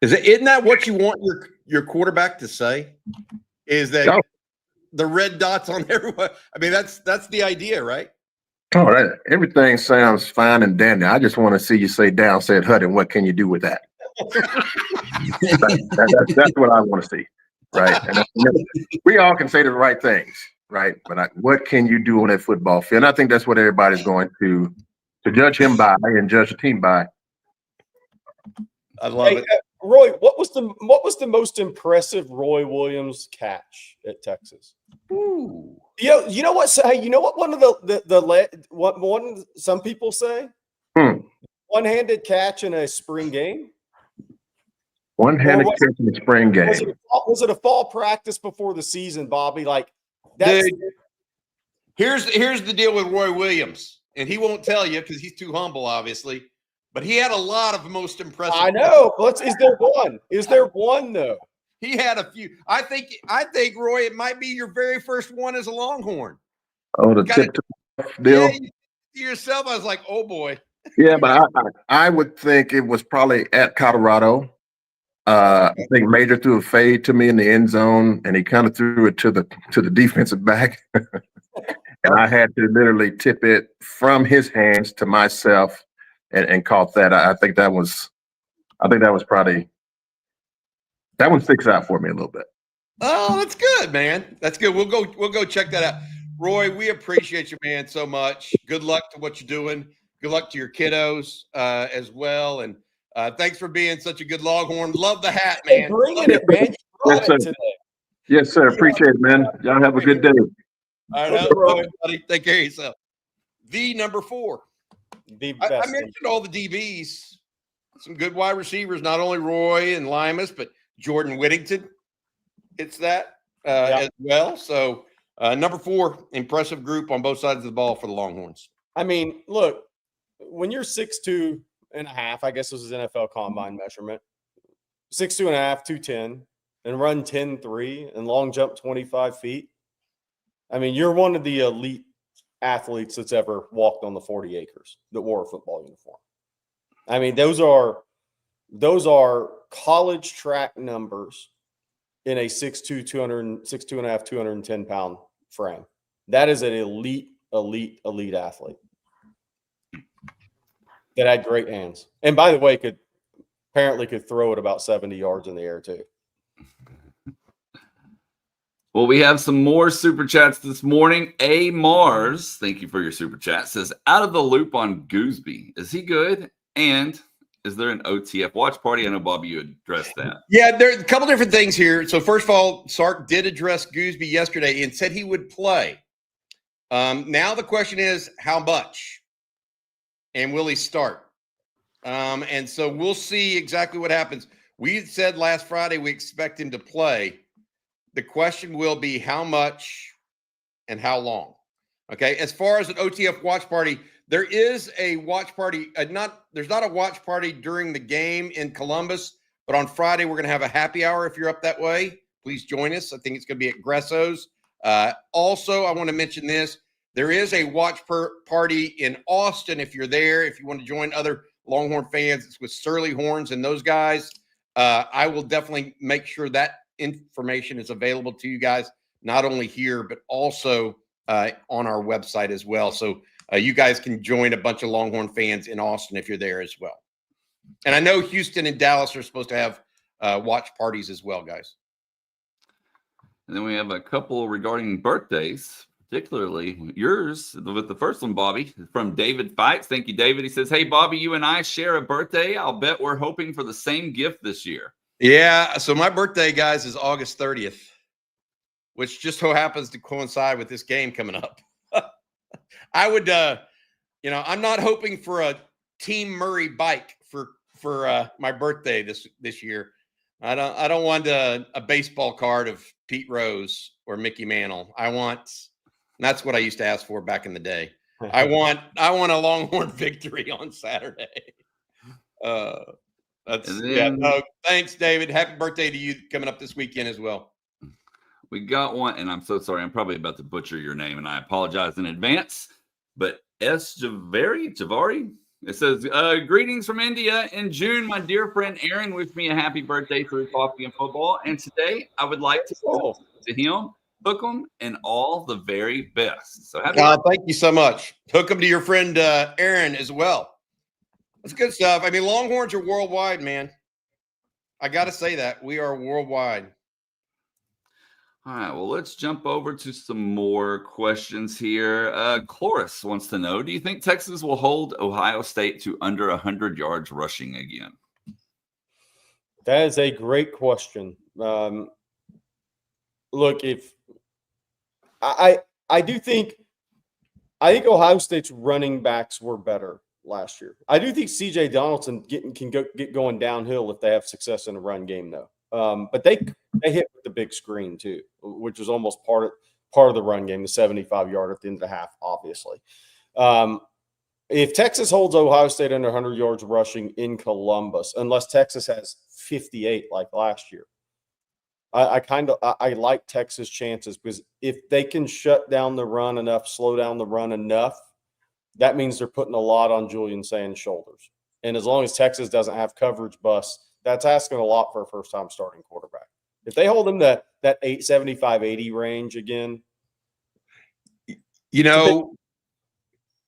Isn't that what you want your quarterback to say? Is that the red dots on everyone? I mean, that's the idea, right? Oh, everything sounds fine and dandy. I just want to see you say down, said Hut, and what can you do with that? That's what I want to see, right? And we all can say the right things, right? But what can you do on that football field? And I think that's what everybody's going to judge him by and judge the team by. I love it. Roy, what was the most impressive Roy Williams catch at Texas? Ooh. You know what? Hey, you know what? One of some people say, one-handed catch in a spring game. One-handed catch in the spring game. Was it a fall practice before the season, Bobby? Dude, here's the deal with Roy Williams, and he won't tell you because he's too humble, obviously. But he had a lot of most impressive. I know. Is there one? Is there one though? He had a few. I think Roy, it might be your very first one as a Longhorn. Oh, the tip deal. Yeah, you yourself, I was like, oh boy. Yeah, but I would think it was probably at Colorado. I think Major threw a fade to me in the end zone, and he kind of threw it to the defensive back, and I had to literally tip it from his hands to myself. And caught that. I think that was probably that one sticks out for me a little bit. Oh, that's good, man. That's good. We'll go check that out. Roy, we appreciate you, man, so much. Good luck to what you're doing. Good luck to your kiddos as well. And thanks for being such a good Longhorn. Love the hat, man. Bringing it, man. Yes, sir. Yes, sir. Appreciate it, man. Y'all have a good day. All right, everybody. Take care of yourself. The number 4. The I best. mentioned all the DBs. Some good wide receivers, not only Roy and Limas, but Jordan Whittington hits that as well. So number 4, impressive group on both sides of the ball for the Longhorns. I mean, look, when you're 6'2" and a half, I guess this is NFL combine measurement, 6'2" and a half, 210, and run 10.3 and long jump 25 feet. I mean, you're one of the elite athletes that's ever walked on the 40 acres that wore a football uniform. I mean, those are college track numbers in a 6'2", 6'2" and a half, 210-pound frame. That is an elite athlete that had great hands. And by the way, could throw it about 70 yards in the air too. Well, we have some more super chats this morning. A Mars, thank you for your super chat, says, out of the loop on Gusby. Is he good? And is there an OTF watch party? I know, Bobby, you addressed that. Yeah, there's a couple different things here. So first of all, Sark did address Gusby yesterday and said he would play. Now the question is, how much? And will he start? And so we'll see exactly what happens. We said last Friday we expect him to play. The question will be how much and how long. Okay. As far as an OTF watch party, there is a watch party. There's not a watch party during the game in Columbus, but on Friday we're going to have a happy hour. If you're up that way, please join us. I think it's going to be at Gresso's. Also, I want to mention this. There is a watch party in Austin. If you're there, if you want to join other Longhorn fans, it's with Surly Horns and those guys. I will definitely make sure that information is available to you guys, not only here, but also on our website as well. So you guys can join a bunch of Longhorn fans in Austin if you're there as well. And I know Houston and Dallas are supposed to have watch parties as well, guys. And then we have a couple regarding birthdays, particularly yours with the first one, Bobby, from David Fights. Thank you, David. He says, hey, Bobby, you and I share a birthday. I'll bet we're hoping for the same gift this year. Yeah. So my birthday, guys, is August 30th, which just so happens to coincide with this game coming up. I would, I'm not hoping for a Team Murray bike for my birthday this year. I don't want a baseball card of Pete Rose or Mickey Mantle. That's what I used to ask for back in the day. I want a Longhorn victory on Saturday. Thanks, David. Happy birthday to you coming up this weekend as well. We got one, and I'm so sorry. I'm probably about to butcher your name, and I apologize in advance. But S. Javari, it says, greetings from India. In June, my dear friend Aaron wished me a happy birthday through coffee and football. And today, I would like to him, hook him, and all the very best. So thank you so much. Hook him to your friend Aaron as well. That's good stuff. I mean, Longhorns are worldwide, man. I got to say that. We are worldwide. All right, well, let's jump over to some more questions here. Cloris wants to know, do you think Texas will hold Ohio State to under 100 yards rushing again? That is a great question. Look, I think Ohio State's running backs were better last year. I do think CJ Donaldson can get going downhill if they have success in a run game, though. But they hit with the big screen too, which was almost part of the run game, the 75-yard at the end of the half, obviously. If Texas holds Ohio State under 100 yards rushing in Columbus, unless Texas has 58 like last year, I like Texas' chances, because if they can shut down the run enough, slow down the run enough, that means they're putting a lot on Julian Sayin's shoulders. And as long as Texas doesn't have coverage busts, that's asking a lot for a first-time starting quarterback. If they hold him that 75-80 range again.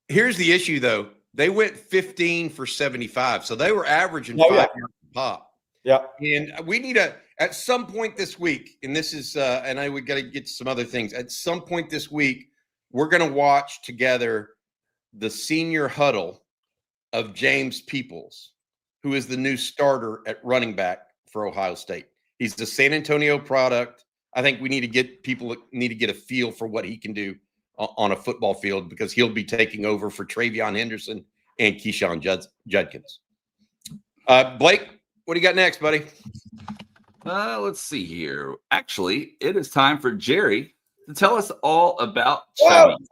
Here's the issue, though. They went 15 for 75, so they were averaging 5 yards a pop. Yeah. And we need at some point this week, and this is and we got to get to some other things. At some point this week, we're going to watch together the senior huddle of James Peoples, who is the new starter at running back for Ohio State. He's the San Antonio product. I think people need to get a feel for what he can do on a football field because he'll be taking over for Travion Henderson and Keyshawn Judkins. Blake, what do you got next, buddy? Let's see here. Actually, it is time for Jerry to tell us all about Chubbies.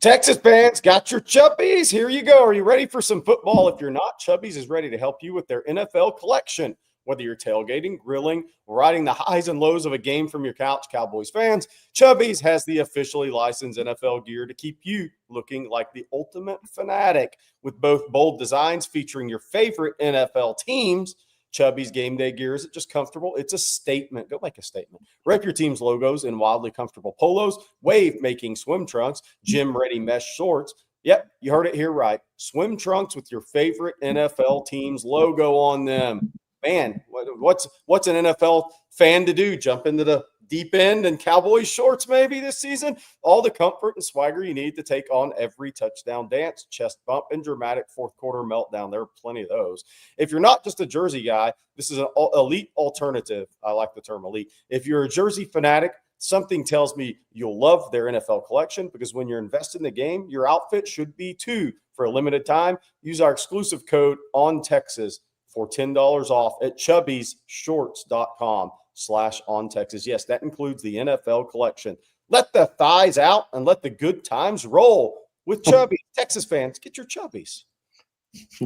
Texas fans, got your Chubbies? Here you go. Are you ready for some football? If you're not, Chubbies is ready to help you with their NFL collection. Whether you're tailgating, grilling, or riding the highs and lows of a game from your couch, Cowboys fans, Chubbies has the officially licensed NFL gear to keep you looking like the ultimate fanatic. With both bold designs featuring your favorite NFL teams, Chubbies game day gear isn't just comfortable, it's a statement. Go make a statement. Rep your team's logos in wildly comfortable polos, wave-making swim trunks, gym-ready mesh shorts. Yep, you heard it here right. Swim trunks with your favorite NFL team's logo on them. Man, what's an NFL fan to do? Jump into the deep end and Cowboys shorts maybe this season? All the comfort and swagger you need to take on every touchdown dance, chest bump, and dramatic fourth quarter meltdown. There are plenty of those. If you're not just a jersey guy, this is an elite alternative. I like the term elite. If you're a jersey fanatic, something tells me you'll love their NFL collection because when you're invested in the game, your outfit should be too. For a limited time, use our exclusive code ONTEXAS for $10 off at chubbysshorts.com/OnTexas. Yes, that includes the NFL collection. Let the thighs out and let the good times roll with Chubbies. Texas fans, get your Chubbies.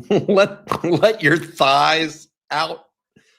let your thighs out.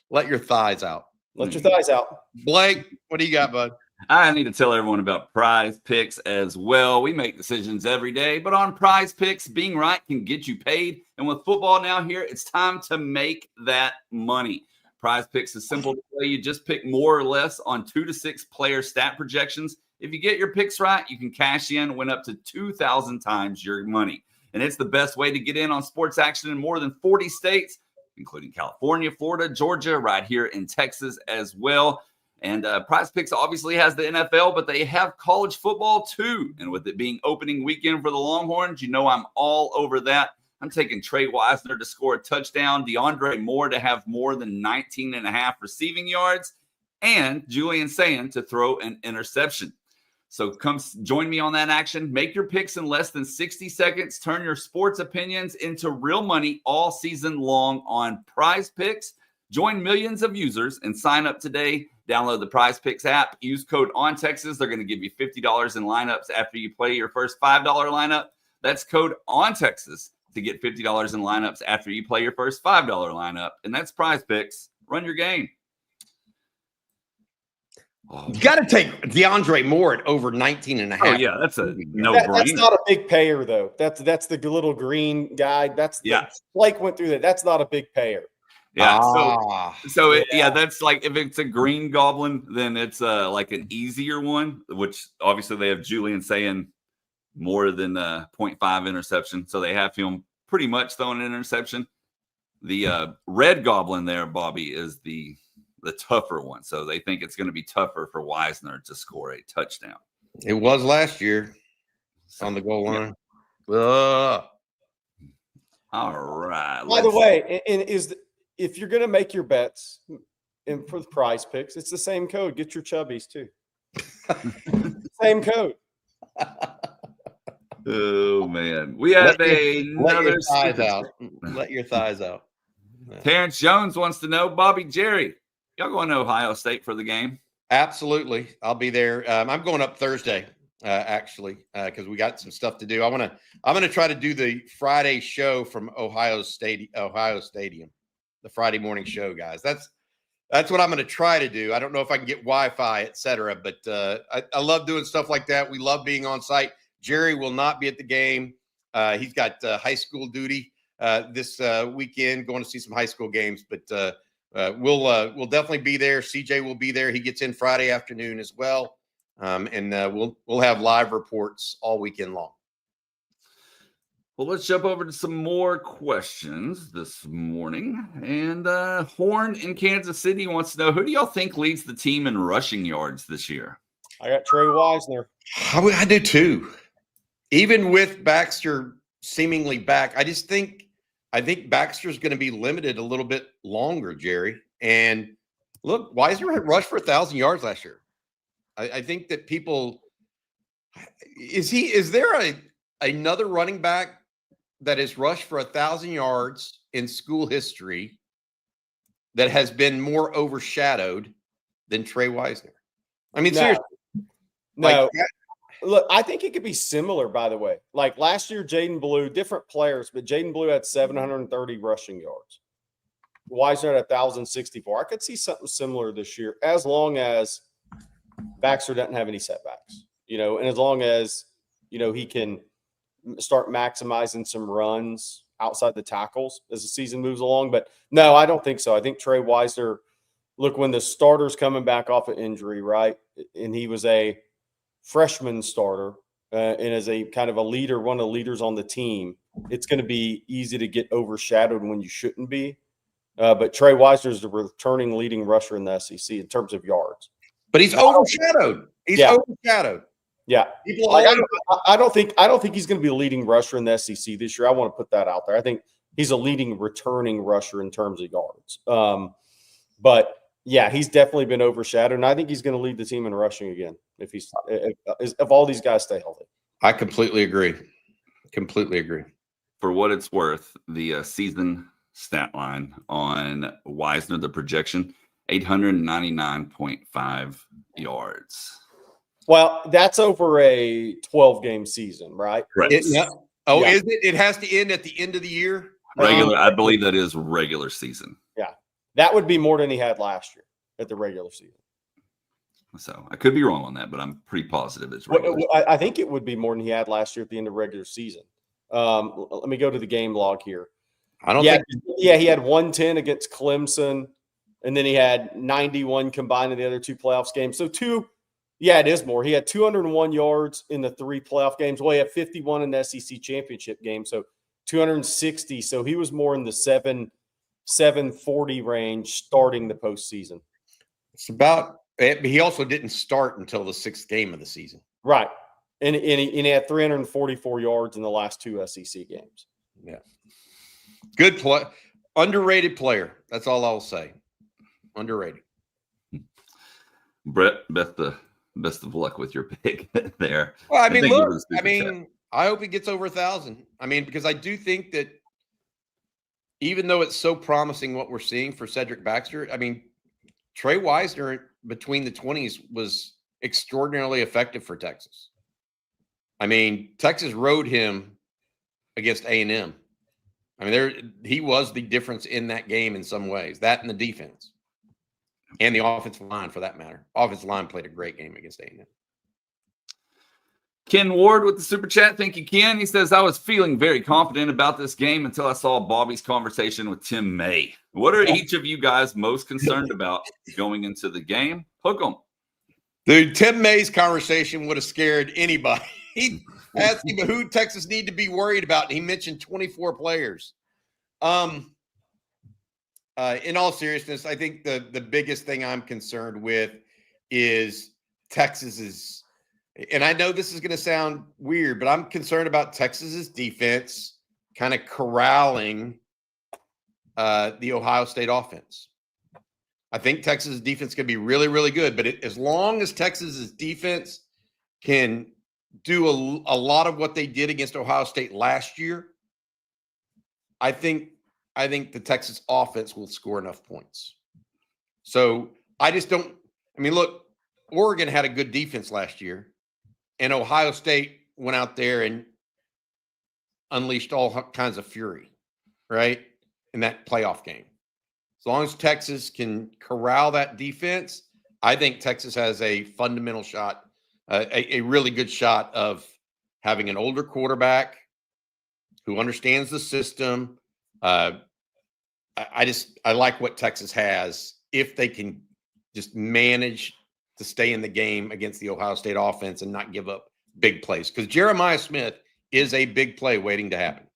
Let your thighs out. Let your thighs out. Blake, what do you got, bud? I need to tell everyone about Prize Picks as well. We make decisions every day, but on Prize Picks, being right can get you paid. And with football now here, it's time to make that money. Prize Picks is simple to play. You just pick more or less on 2 to 6 player stat projections. If you get your picks right, you can cash in, win up to 2,000 times your money. And it's the best way to get in on sports action in more than 40 states, including California, Florida, Georgia, right here in Texas as well. And Prize Picks obviously has the NFL, but they have college football too. And with it being opening weekend for the Longhorns, you know I'm all over that. I'm taking Trey Moore to score a touchdown, DeAndre Moore to have more than 19.5 receiving yards, and Julian Sayin to throw an interception. So come join me on that action. Make your picks in less than 60 seconds. Turn your sports opinions into real money all season long on Prize Picks. Join millions of users and sign up today. Download the Prize Picks app. Use code ONTEXAS. They're going to give you $50 in lineups after you play your first $5 lineup. That's code ONTEXAS to get $50 in lineups after you play your first $5 lineup. And that's Prize Picks. Run your game. You got to take DeAndre Moore at over 19.5. Oh, yeah, that's a no-brainer. That's not a big payer, though. That's the little green guy. Blake went through that. That's not a big payer. Yeah. That's like if it's a green goblin, then it's like an easier one, which obviously they have Julian Sayin more than 0.5 interception. So they have him pretty much throwing an interception. The red goblin there, Bobby, is the tougher one. So they think it's going to be tougher for Wisner to score a touchdown. It was last year on the goal line. Yeah. All right. By the way, if you're going to make your bets and for the Prize Picks, it's the same code. Get your Chubbies too. Same code. Oh man, we have let your thighs out. Let your thighs out. Terrence Jones wants to know, Bobby, Jerry, y'all going to Ohio State for the game? Absolutely, I'll be there. I'm going up Thursday, actually, because we got some stuff to do. I'm gonna try to do the Friday show from Ohio Stadium. The Friday morning show, guys. That's what I'm going to try to do. I don't know if I can get Wi-Fi, et cetera, but I love doing stuff like that. We love being on site. Jerry will not be at the game. He's got high school duty this weekend, going to see some high school games, but we'll definitely be there. CJ will be there. He gets in Friday afternoon as well. And we'll have live reports all weekend long. Well, let's jump over to some more questions this morning. And Horn in Kansas City wants to know, who do y'all think leads the team in rushing yards this year? I got Trey Wisner. I do too. Even with Baxter seemingly back, I think Baxter's going to be limited a little bit longer, Jerry. And look, Wisner had rushed for 1,000 yards last year. I think that people Is there another running back that has rushed for 1,000 yards in school history that has been more overshadowed than Trey Wisner? I mean, seriously. No. Look, I think it could be similar, by the way. Like last year, Jaden Blue, different players, but Jaden Blue had 730 rushing yards. Wisner had 1,064. I could see something similar this year, as long as Baxter doesn't have any setbacks, and as long as, he can start maximizing some runs outside the tackles as the season moves along. But no, I don't think so. I think Trey Wisner, look, when the starter's coming back off an injury, right, and he was a freshman starter and as a kind of a leader, one of the leaders on the team, it's going to be easy to get overshadowed when you shouldn't be. But Trey Wisner is the returning leading rusher in the SEC in terms of yards. But he's overshadowed. Overshadowed. Yeah. I don't think he's going to be a leading rusher in the SEC this year. I want to put that out there. I think he's a leading returning rusher in terms of yards. But yeah, he's definitely been overshadowed, and I think he's going to lead the team in rushing again if all these guys stay healthy. I completely agree. For what it's worth, the season stat line on Wisner, the projection, 899.5 yards. Well, that's over a 12-game season, right? Right. Is it? It has to end at the end of the year? Regular. I believe that is regular season. Yeah. That would be more than he had last year at the regular season. So I could be wrong on that, but I'm pretty positive it's regular. I think it would be more than he had last year at the end of regular season. Let me go to the game log here. He had 110 against Clemson, and then he had 91 combined in the other two playoffs games. So it is more. He had 201 yards in the 3 playoff games. Well, he had 51 in the SEC championship game, so 260. So he was more in the 740 range starting the postseason. It's about – he also didn't start until the 6th game of the season. Right. And he had 344 yards in the last 2 SEC games. Yeah. Good play. Underrated player. That's all I'll say. Underrated. Brett, best of luck with your pick there. Well, I hope he gets over 1,000. Because I do think that even though it's so promising what we're seeing for Cedric Baxter, Trey Wisner between the 20s was extraordinarily effective for Texas. Texas rode him against A&M. He was the difference in that game in some ways. That and the defense. And the offensive line, for that matter. Offensive line played a great game against A&M. Ken Ward with the super chat. Thank you, Ken. He says, I was feeling very confident about this game until I saw Bobby's conversation with Tim May. What are each of you guys most concerned about going into the game? Hook 'em. Dude, Tim May's conversation would have scared anybody. He asked him who Texas need to be worried about, and he mentioned 24 players. In all seriousness, I think the biggest thing I'm concerned with is Texas's. And I know this is going to sound weird, but I'm concerned about Texas's defense kind of corralling the Ohio State offense. I think Texas's defense can be really, really good, but as long as Texas's defense can do a lot of what they did against Ohio State last year, I think the Texas offense will score enough points. So I just don't – look, Oregon had a good defense last year. And Ohio State went out there and unleashed all kinds of fury, right, in that playoff game. As long as Texas can corral that defense, I think Texas has a fundamental shot, a really good shot of having an older quarterback who understands the system. I like what Texas has if they can just manage to stay in the game against the Ohio State offense and not give up big plays. Because Jeremiah Smith is a big play waiting to happen.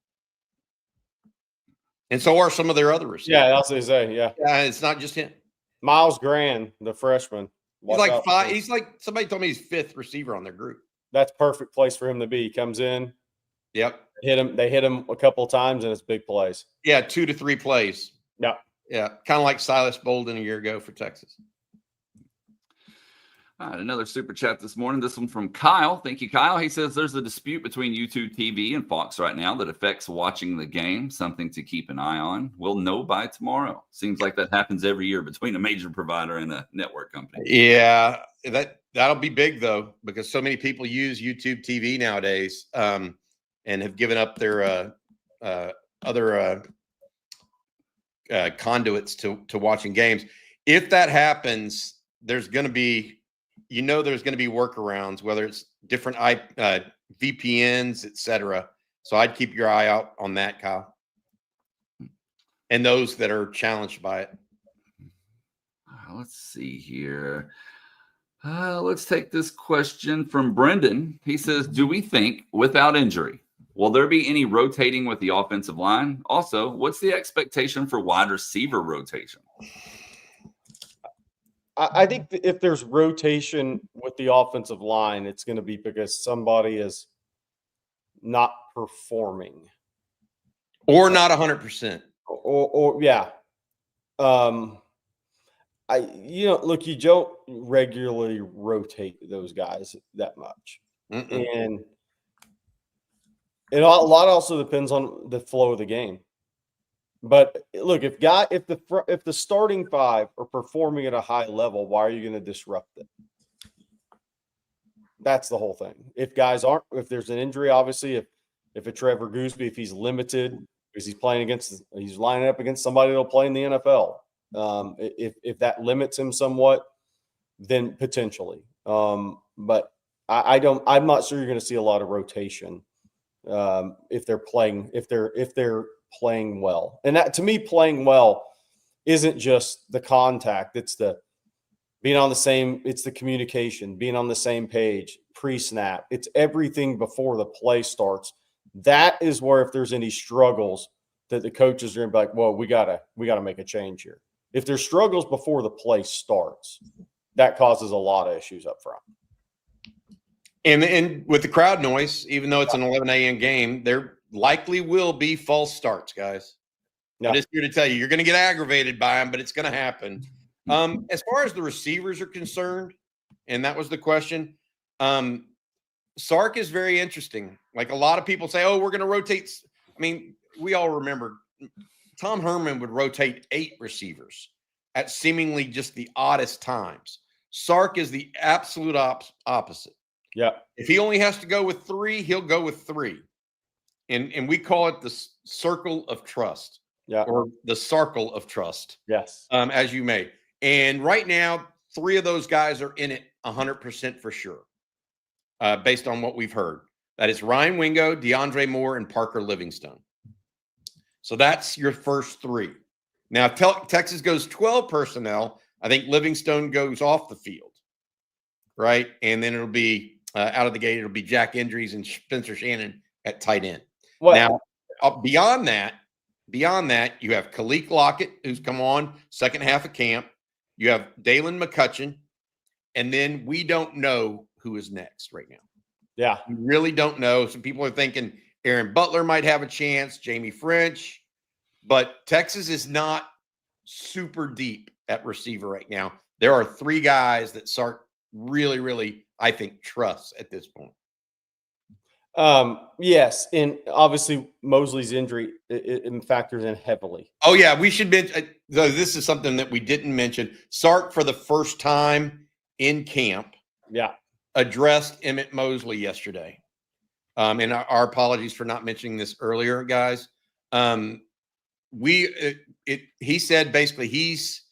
And so are some of their other receivers. Yeah, that's what I say, yeah. It's not just him. Miles Grand, the freshman. He's like 5. He's like, somebody told me he's 5th receiver on their group. That's perfect place for him to be. He comes in. Yep. They hit him a couple of times, and it's big plays. Yeah, 2 to 3 plays. Yeah. Yeah, kind of like Silas Bolden a year ago for Texas. All right, another super chat this morning. This one from Kyle. Thank you, Kyle. He says there's a dispute between YouTube TV and Fox right now that affects watching the game. Something to keep an eye on. We'll know by tomorrow. Seems like that happens every year between a major provider and a network company. Yeah, that'll be big though, because so many people use YouTube TV nowadays, and have given up their other conduits to watching games. If that happens, there's going to be workarounds, whether it's different VPNs, etc. So I'd keep your eye out on that, Kyle, and those that are challenged by it. Let's see here. Let's take this question from Brendan. He says, do we think without injury, will there be any rotating with the offensive line? Also, what's the expectation for wide receiver rotation? I think if there's rotation with the offensive line, it's going to be because somebody is not performing. Or not 100%. Or yeah. Look, you don't regularly rotate those guys that much. And a lot also depends on the flow of the game. But look, if the starting five are performing at a high level, why are you going to disrupt it? That's the whole thing. If guys aren't, if there's an injury, obviously, if a Trevor Gusby, if he's limited because he's lining up against somebody that'll play in the NFL. If that limits him somewhat, then potentially. But I'm not sure you're going to see a lot of rotation if they're playing well. And that, to me, playing well isn't just the contact. It's the being on the same, it's the communication, being on the same page, pre-snap. It's everything before the play starts. That is where, if there's any struggles, that the coaches are going to be like, well, we gotta make a change here. If there's struggles before the play starts, that causes a lot of issues up front. And with the crowd noise, even though it's an 11 a.m. game, there likely will be false starts, guys. Yeah. I'm just here to tell you, you're going to get aggravated by them, but it's going to happen. As far as the receivers are concerned, and that was the question, Sark is very interesting. Like, a lot of people say, oh, we're going to rotate. I mean, we all remember Tom Herman would rotate 8 receivers at seemingly just the oddest times. Sark is the absolute opposite. Yeah. If he only has to go with 3, he'll go with 3. And we call it the circle of trust. Yeah. Or the circle of trust. Yes. As you may. And right now, 3 of those guys are in it 100% for sure, based on what we've heard. That is Ryan Wingo, DeAndre Moore, and Parker Livingstone. So that's your first 3. Now, if Texas goes 12 personnel, I think Livingstone goes off the field, right? And then it'll be out of the gate, it'll be Jack Indries and Spencer Shannon at tight end. Well, now, beyond that, you have Khalil Lockett, who's come on second half of camp. You have Dalen McCutcheon, and then we don't know who is next right now. Yeah. We really don't know. Some people are thinking Aaron Butler might have a chance, Jamie French, but Texas is not super deep at receiver right now. There are 3 guys that Sark really, really, I think, trusts at this point. Yes, and obviously Mosley's injury it factors in heavily. Oh yeah, we should mention. This is something that we didn't mention. Sark, for the first time in camp, addressed Emmett Mosley yesterday. And our apologies for not mentioning this earlier, guys. He said basically he's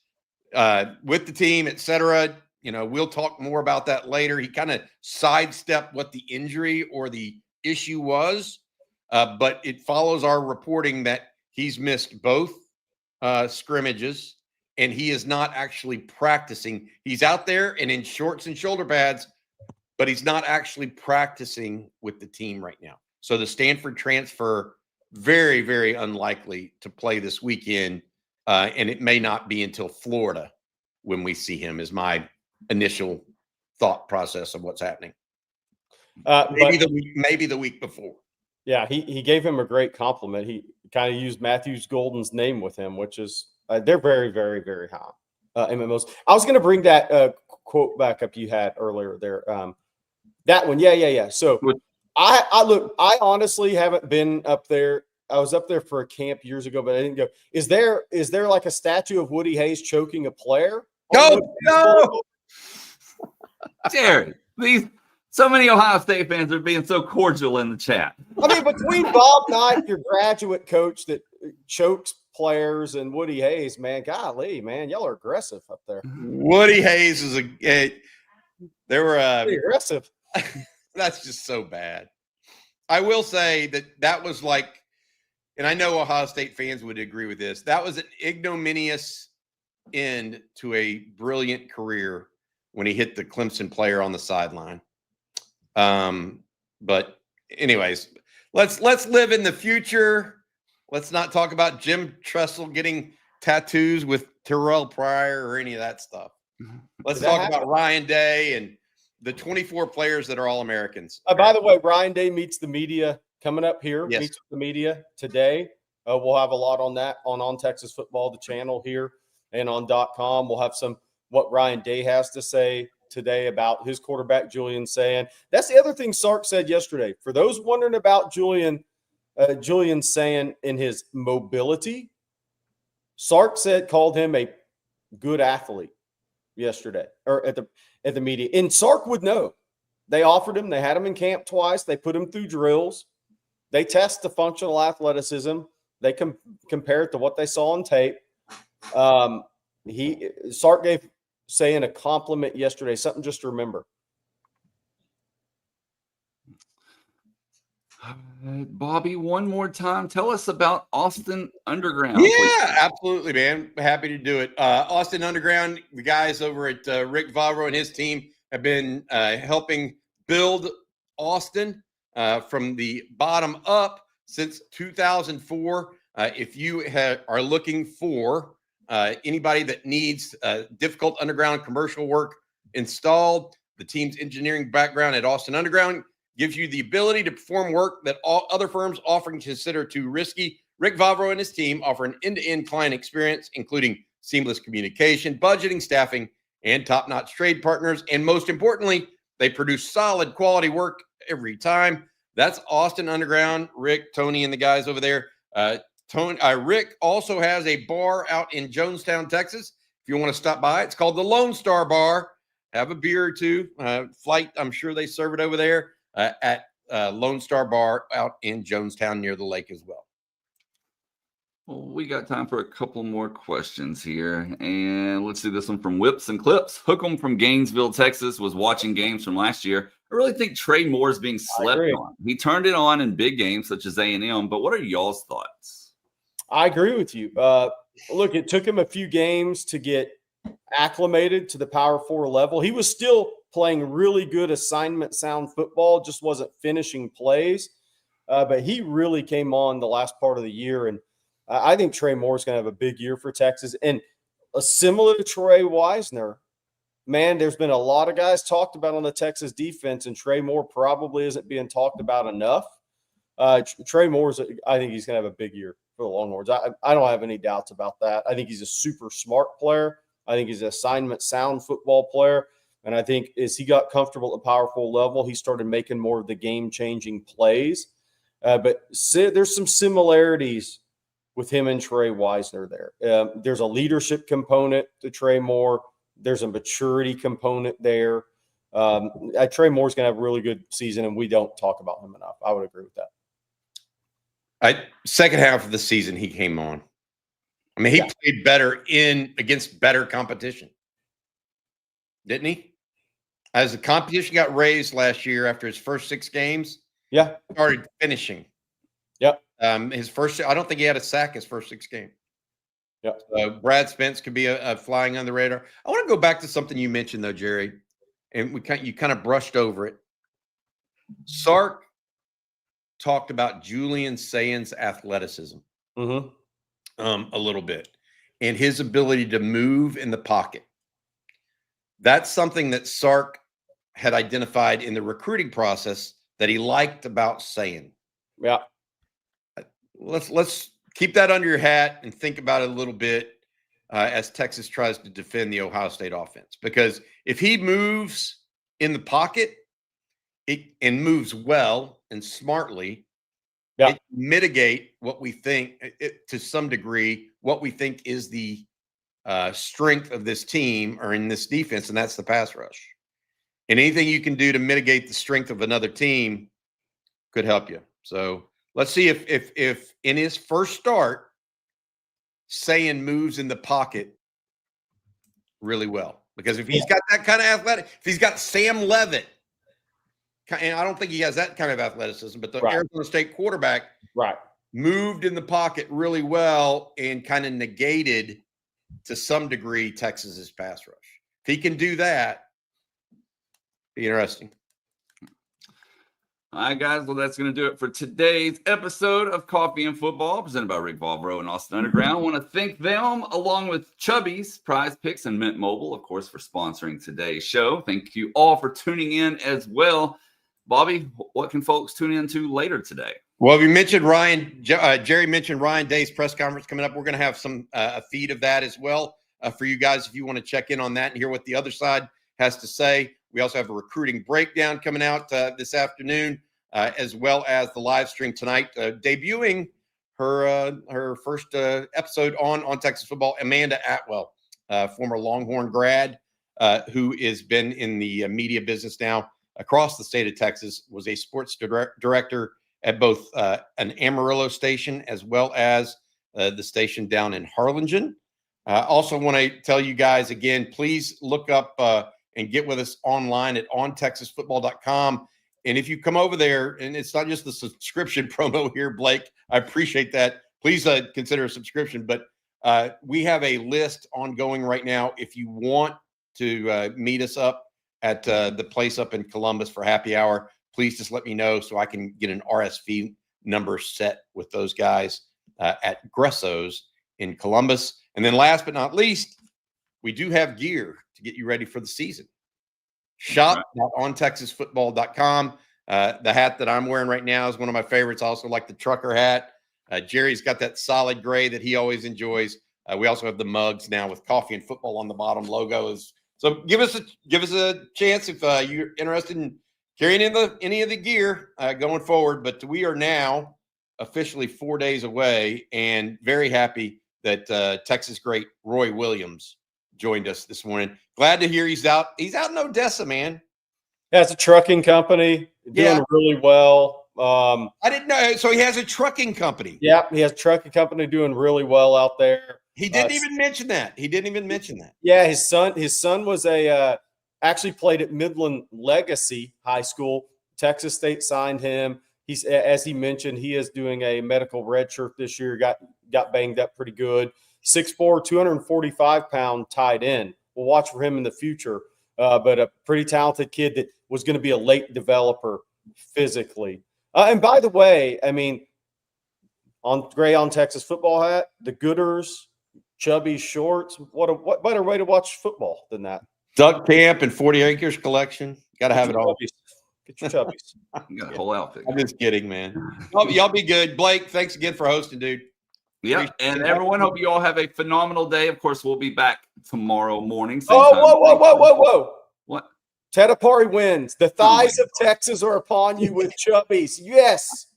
with the team, etc. You know, we'll talk more about that later. He kind of sidestepped what the injury or the issue was, but it follows our reporting that he's missed both scrimmages and he is not actually practicing. He's out there and in shorts and shoulder pads, but he's not actually practicing with the team right now. So the Stanford transfer, very, very unlikely to play this weekend, and it may not be until Florida when we see him, is my initial thought process of what's happening. Maybe the week before. Yeah, he gave him a great compliment. He kind of used Matthews Golden's name with him, which is they're very, very, very high. I was going to bring that quote back up you had earlier there. That one. Yeah. So I honestly haven't been up there. I was up there for a camp years ago, but I didn't go. Is there like a statue of Woody Hayes choking a player? No. Jerry, so many Ohio State fans are being so cordial in the chat. I mean, between Bob Knight, your graduate coach that chokes players, and Woody Hayes, man, golly, man, y'all are aggressive up there. Woody Hayes is they were Pretty aggressive. That's just so bad. I will say that was like, and I know Ohio State fans would agree with this, that was an ignominious end to a brilliant career when he hit the Clemson player on the sideline. But anyways, let's live in the future. Let's not talk about Jim Tressel getting tattoos with Terrell Pryor or any of that stuff. Let's talk about Ryan Day and the 24 players that are All-Americans. By the way, Ryan Day meets the media coming up here. Yes. Meets the media today. We'll have a lot on that on Texas Football, the channel here, and on .com. We'll have some what Ryan Day has to say today about his quarterback, Julian Sayin. That's the other thing Sark said yesterday. For those wondering about Julian Sayin in his mobility, Sark called him a good athlete yesterday or at the media. And Sark would know. They offered him. They had him in camp twice. They put him through drills. They test the functional athleticism. They compare it to what they saw on tape. Sark gave Sayin a compliment yesterday, something just to remember. Bobby, one more time, tell us about Austin Underground. Yeah, please. absolutely, man. Happy to do it. Austin Underground, the guys over at Rick Vavro and his team have been helping build Austin from the bottom up since 2004. If you are looking for anybody that needs difficult underground commercial work installed, the team's engineering background at Austin Underground gives you the ability to perform work that all other firms often consider too risky. Rick Vavro and his team offer an end-to-end client experience, including seamless communication, budgeting, staffing, and top-notch trade partners. And most importantly, they produce solid quality work every time. That's Austin Underground. Rick, Tony, and the guys over there. Rick also has a bar out in Jonestown, Texas. If you want to stop by, it's called the Lone Star Bar. Have a beer or two. Flight, I'm sure they serve it over there at Lone Star Bar out in Jonestown near the lake as well. Well, we got time for a couple more questions here. And let's do this one from Whips and Clips. Hookem from Gainesville, Texas, was watching games from last year. I really think Trey Moore is being slept on. He turned it on in big games such as A&M, but what are y'all's thoughts? I agree with you. Look, it took him a few games to get acclimated to the Power 4 level. He was still playing really good assignment sound football, just wasn't finishing plays. But he really came on the last part of the year. And I think Trey Moore is going to have a big year for Texas. And similar to Trey Wisner, man, there's been a lot of guys talked about on the Texas defense, and Trey Moore probably isn't being talked about enough. Trey Moore's, I think he's going to have a big year for the Longhorns. I don't have any doubts about that. I think he's a super smart player. I think he's an assignment sound football player. And I think as he got comfortable at the Power 4 level, he started making more of the game-changing plays. But there's some similarities with him and Trey Wisner there. There's a leadership component to Trey Moore. There's a maturity component there. Trey Moore's going to have a really good season, and we don't talk about him enough. I would agree with that. Second half of the season, he came on. I mean, he played better against better competition, didn't he? As the competition got raised last year after his first 6 games, started finishing. Yep. His first, I don't think he had a sack his first 6 games. Yep. Brad Spence could be a flying on the radar. I want to go back to something you mentioned though, Jerry, and you kind of brushed over it. Sark talked about Julian Sayin's athleticism a little bit and his ability to move in the pocket. That's something that Sark had identified in the recruiting process that he liked about Sayin. Yeah. Let's keep that under your hat and think about it a little bit. as Texas tries to defend the Ohio State offense. Because if he moves in the pocket and moves well and smartly, it mitigate what we think, to some degree, what we think is the strength of this team or in this defense, and that's the pass rush. And anything you can do to mitigate the strength of another team could help you. So let's see if in his first start, Sayin moves in the pocket really well. Because if he's got that kind of athletic, if he's got Sam Leavitt, and I don't think he has that kind of athleticism, but the Arizona State quarterback moved in the pocket really well and kind of negated, to some degree, Texas's pass rush. If he can do that, be interesting. All right, guys. Well, that's going to do it for today's episode of Coffee and Football, presented by Rick Vavro and Austin Underground. I want to thank them, along with Chubbies, Prize Picks, and Mint Mobile, of course, for sponsoring today's show. Thank you all for tuning in as well. Bobby, what can folks tune into later today? Well, you mentioned Jerry mentioned Ryan Day's press conference coming up. We're going to have a feed of that as well for you guys if you want to check in on that and hear what the other side has to say. We also have a recruiting breakdown coming out this afternoon, as well as the live stream tonight, debuting her first episode on Texas football. Amanda Atwell, former Longhorn grad, who has been in the media business now across the state of Texas, was a sports director at both an Amarillo station as well as the station down in Harlingen. Also want to tell you guys again, please look up and get with us online at ontexasfootball.com. And if you come over there, and it's not just the subscription promo here, Blake, I appreciate that. Please consider a subscription. But we have a list ongoing right now. If you want to meet us up at the place up in Columbus for happy hour, please just let me know so I can get an RSV number set with those guys at Gresso's in Columbus. And then last but not least, we do have gear to get you ready for the season. Shop.ontexasfootball.com. The hat that I'm wearing right now is one of my favorites. I also like the trucker hat. Jerry's got that solid gray that he always enjoys. We also have the mugs now with coffee and football on the bottom logos. So give us a chance if you're interested in carrying any of the gear going forward. But we are now officially 4 days away, and very happy that Texas great Roy Williams joined us this morning. Glad to hear he's out. He's out in Odessa, man. Yeah, it's a trucking company doing really well. I didn't know. So he has a trucking company. Yeah, he has a trucking company doing really well out there. He didn't even mention that. Yeah, his son was actually played at Midland Legacy High School. Texas State signed him. He's, as he mentioned, he is doing a medical redshirt this year. Got banged up pretty good. 6'4", 245-pound tight end. We'll watch for him in the future. But a pretty talented kid that was going to be a late developer physically. And by the way, I mean, on Texas football hat, the Gooders, Chubbies shorts. What better way to watch football than that? Duck camp and 40 acres collection. Got to have it all. Get your Chubbies. You got a whole outfit. I'm just kidding, man. Y'all be good. Blake, thanks again for hosting, dude. Yeah, and everyone, hope you all have a phenomenal day. Of course, we'll be back tomorrow morning. Whoa. What? Tedapari wins. The thighs of Texas are upon you with Chubbies. Yes.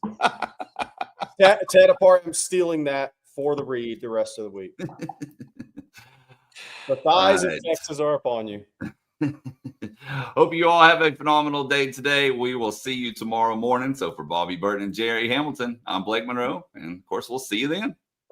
Tedapari, I'm stealing that for the read the rest of the week. The thighs of Texas are upon you. Hope you all have a phenomenal day today. We will see you tomorrow morning. So for Bobby Burton and Jerry Hamilton, I'm Blake Monroe. And, of course, we'll see you then.